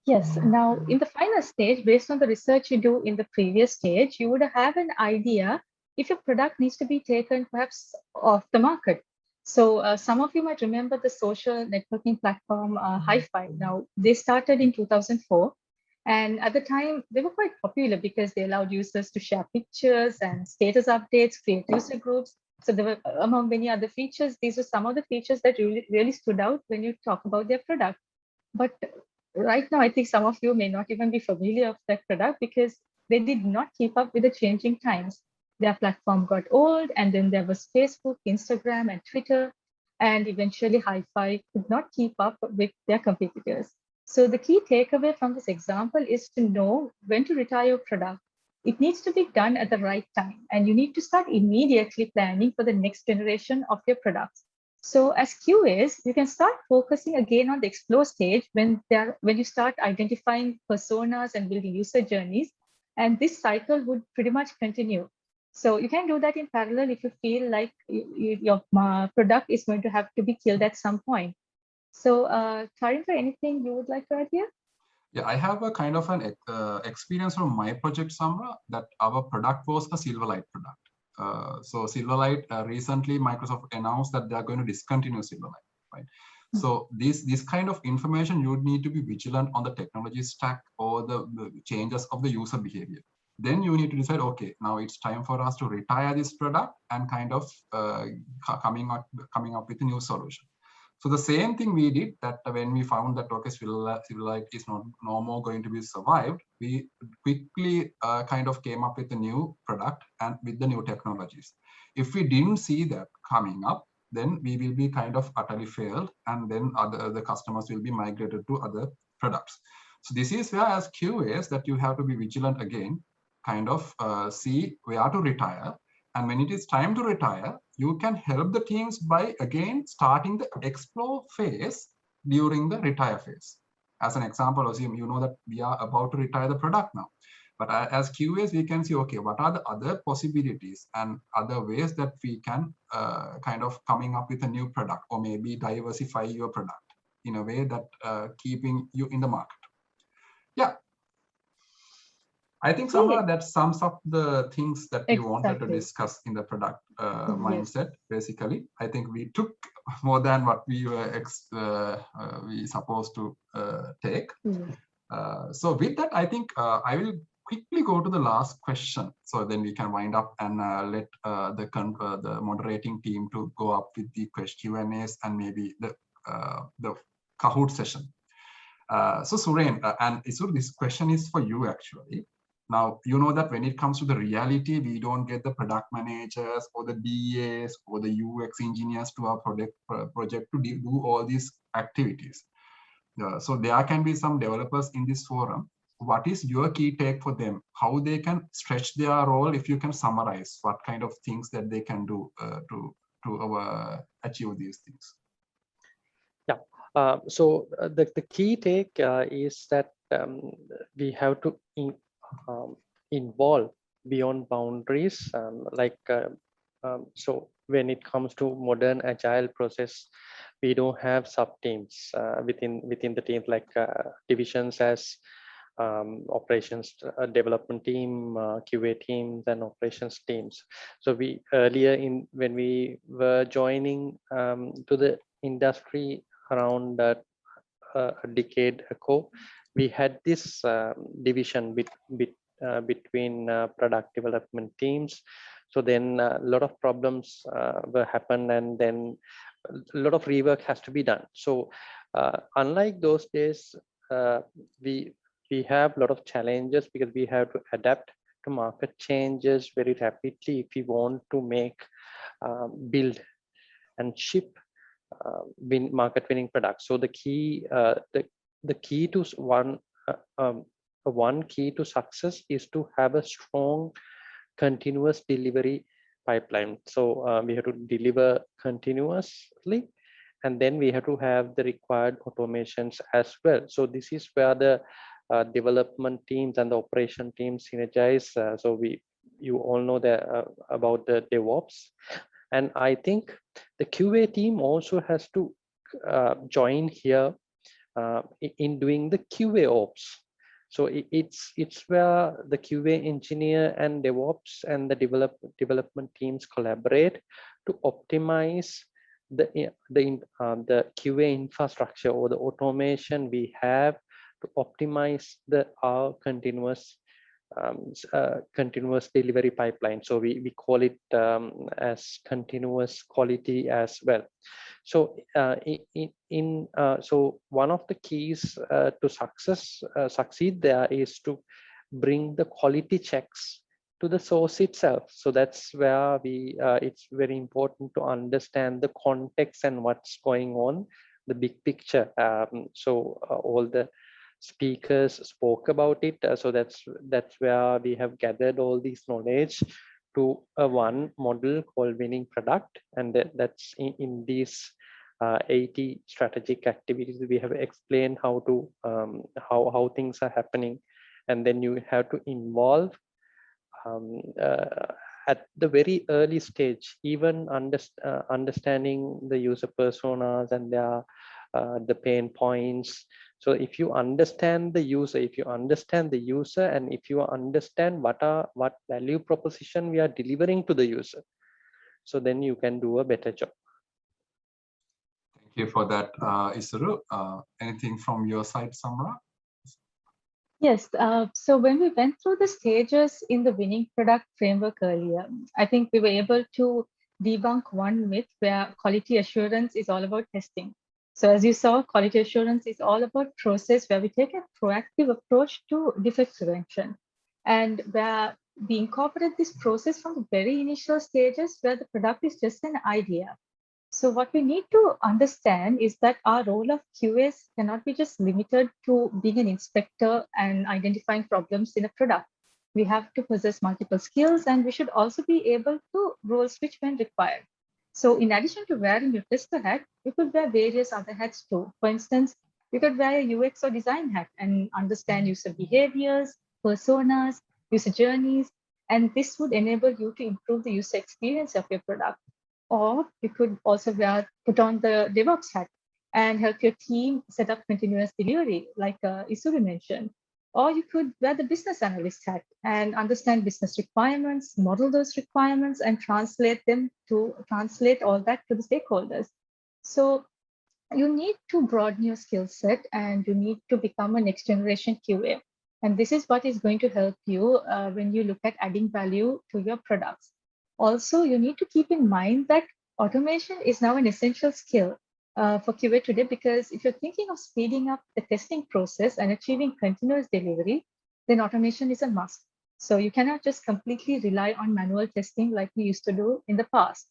Yes. Now, in the final stage, based on the research you do in the previous stage, you would have an idea if your product needs to be taken perhaps off the market. So some of you might remember the social networking platform Hi-Fi. Now, they started in 2004. And at the time, they were quite popular because they allowed users to share pictures and status updates, create user groups. So there were, among many other features, these were some of the features that really stood out when you talk about their product. But right now, I think some of you may not even be familiar with that product because they did not keep up with the changing times. their platform got old, and then there was Facebook, Instagram, and Twitter, and eventually Hi-Fi could not keep up with their competitors. So the key takeaway from this example is to know when to retire your product. It needs to be done at the right time, and you need to start immediately planning for the next generation of your products. So as QAs, you can start focusing again on the explore stage when you start identifying personas and building user journeys, and this cycle would pretty much continue. So you can do that in parallel if you feel like your product is going to have to be killed at some point. So Karinka, anything you would like to add here? Yeah, I have a kind of an experience from my project, Samra, that our product was a Silverlight product. So Silverlight, recently Microsoft announced that they are going to discontinue Silverlight, right? So this kind of information, you would need to be vigilant on the technology stack or the changes of the user behavior. Then you need to decide, okay, now it's time for us to retire this product and kind of coming up with a new solution. So the same thing we did, that when we found that okay, Silverlight is no more going to be survived, we quickly kind of came up with a new product and with the new technologies. If we didn't see that coming up, then we will be kind of utterly failed, and then the customers will be migrated to other products. So this is where, as QAs, that you have to be vigilant again, kind of see where to retire. And when it is time to retire, you can help the teams by again starting the explore phase during the retire phase. As an example, assume you know that we are about to retire the product now. But as QAs, we can see, okay, what are the other possibilities and other ways that we can kind of coming up with a new product, or maybe diversify your product in a way that keeping you in the market. Yeah. I think somehow that sums up the things that we wanted to discuss in the product mindset. Basically, I think we took more than what we were supposed to take. So with that, I think I will quickly go to the last question, so then we can wind up and let the moderating team to go up with the Q&As and maybe the Kahoot session. So Suren and Isur, this question is for you actually. Now, you know that when it comes to the reality, we don't get the product managers or the DAs or the UX engineers to our project to do all these activities. So there can be some developers in this forum. What is your key take for them? How they can stretch their role, if you can summarize what kind of things that they can do to achieve these things? Yeah, so the key take is that we have to involve beyond boundaries, so when it comes to modern agile process, we don't have sub teams within the teams, like divisions as operations development team, QA teams, and operations teams. So we earlier when we were joining to the industry around a decade ago, we had this division between product development teams. So then a lot of problems were happened, and then a lot of rework has to be done. So unlike those days, we have a lot of challenges because we have to adapt to market changes very rapidly if we want to make build and ship market winning products. So the key to one key to success is to have a strong continuous delivery pipeline. So we have to deliver continuously, and then we have to have the required automations as well. So this is where the development teams and the operation teams synergize. So you all know about the DevOps. And I think the QA team also has to join here in doing the QA ops. So it's where the QA engineer and DevOps and the development teams collaborate to optimize the QA infrastructure or the automation we have to optimize our continuous delivery pipeline. So we call it as continuous quality as well. So so one of the keys to succeed there is to bring the quality checks to the source itself. So that's where it's very important to understand the context and what's going on, the big picture. All the speakers spoke about it. So that's where we have gathered all this knowledge to one model called winning product, and that's in these 80 strategic activities we have explained how to how things are happening, and then you have to involve at the very early stage, even understanding the user personas and their the pain points. So if you understand the user, and if you understand what value proposition we are delivering to the user, so then you can do a better job. Thank you for that, Isuru. Anything from your side, Samra? Yes, so when we went through the stages in the winning product framework earlier, I think we were able to debunk one myth where quality assurance is all about testing. So as you saw, quality assurance is all about process where we take a proactive approach to defect prevention, and where we incorporate this process from the very initial stages where the product is just an idea. So what we need to understand is that our role of QAs cannot be just limited to being an inspector and identifying problems in a product. We have to possess multiple skills, and we should also be able to role switch when required. So in addition to wearing your tester hat, you could wear various other hats too. For instance, you could wear a UX or design hat and understand user behaviors, personas, user journeys, and this would enable you to improve the user experience of your product. Or you could also put on the DevOps hat and help your team set up continuous delivery, like Isuri mentioned. Or you could wear the business analyst hat and understand business requirements, model those requirements, and translate all that to the stakeholders. So you need to broaden your skill set, and you need to become a next generation QA. And this is what is going to help you when you look at adding value to your products. Also, you need to keep in mind that automation is now an essential skill for QA today, because if you're thinking of speeding up the testing process and achieving continuous delivery, then automation is a must. So you cannot just completely rely on manual testing like we used to do in the past.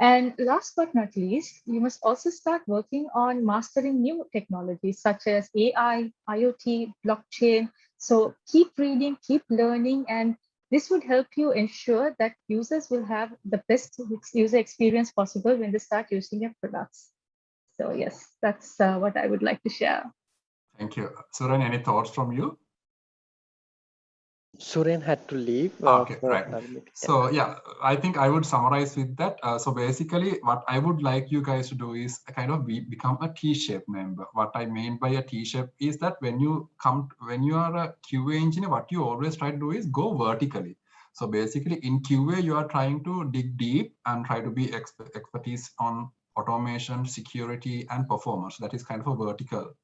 And last but not least, you must also start working on mastering new technologies such as AI, IoT, blockchain. So keep reading, keep learning, and this would help you ensure that users will have the best user experience possible when they start using your products. So yes, that's what I would like to share. Thank you. Suren, any thoughts from you? Suren had to leave. Okay, right. So yeah, I think I would summarize with that. So basically, what I would like you guys to do is kind of become a T-shaped member. What I mean by a T-shape is that when you are a QA engineer, what you always try to do is go vertically. So basically, in QA, you are trying to dig deep and try to be expertise on automation, security, and performance. That is kind of a vertical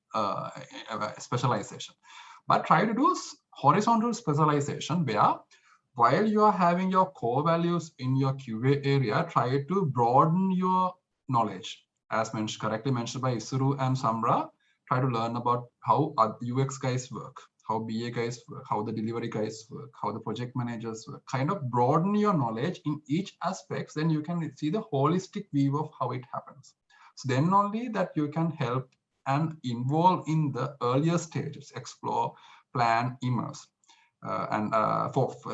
specialization. But try to do horizontal specialization where, while you are having your core values in your QA area, try to broaden your knowledge. As correctly mentioned by Isuru and Samra, try to learn about how UX guys work, how BA guys work, how the delivery guys work, how the project managers work. Kind of broaden your knowledge in each aspect, then you can see the holistic view of how it happens. So then only that you can help and involve in the earlier stages, explore, plan, immerse, and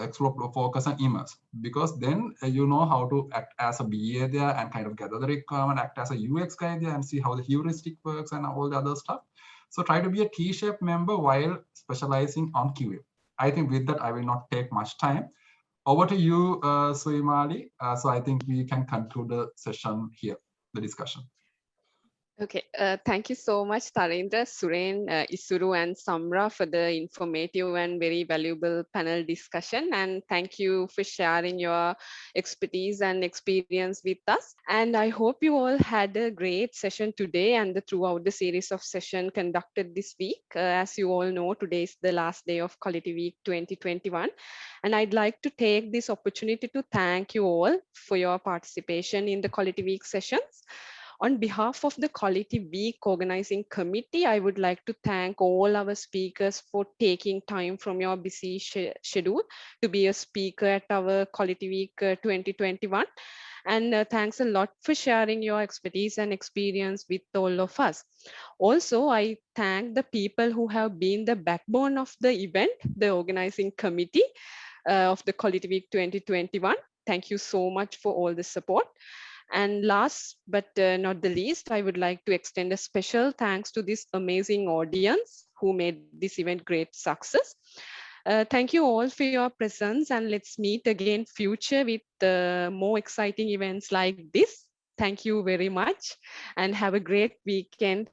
explore, focus, and immerse. Because then you know how to act as a BA there and kind of gather the requirement, act as a UX guy there and see how the heuristic works and all the other stuff. So try to be a T-shaped member while specializing on QA. I think with that, I will not take much time. Over to you, Suimali. So I think we can conclude the session here, the discussion. Okay, thank you so much, Tarendra, Suren, Isuru, and Samra for the informative and very valuable panel discussion. And thank you for sharing your expertise and experience with us. And I hope you all had a great session today and throughout the series of sessions conducted this week. As you all know, today is the last day of Quality Week 2021. And I'd like to take this opportunity to thank you all for your participation in the Quality Week sessions. On behalf of the Quality Week organizing committee, I would like to thank all our speakers for taking time from your busy schedule to be a speaker at our Quality Week 2021. And thanks a lot for sharing your expertise and experience with all of us. Also, I thank the people who have been the backbone of the event, the organizing committee of the Quality Week 2021. Thank you so much for all the support. And last but not the least, I would like to extend a special thanks to this amazing audience who made this event great success. Thank you all for your presence, and let's meet again future with more exciting events like this. Thank you very much and have a great weekend.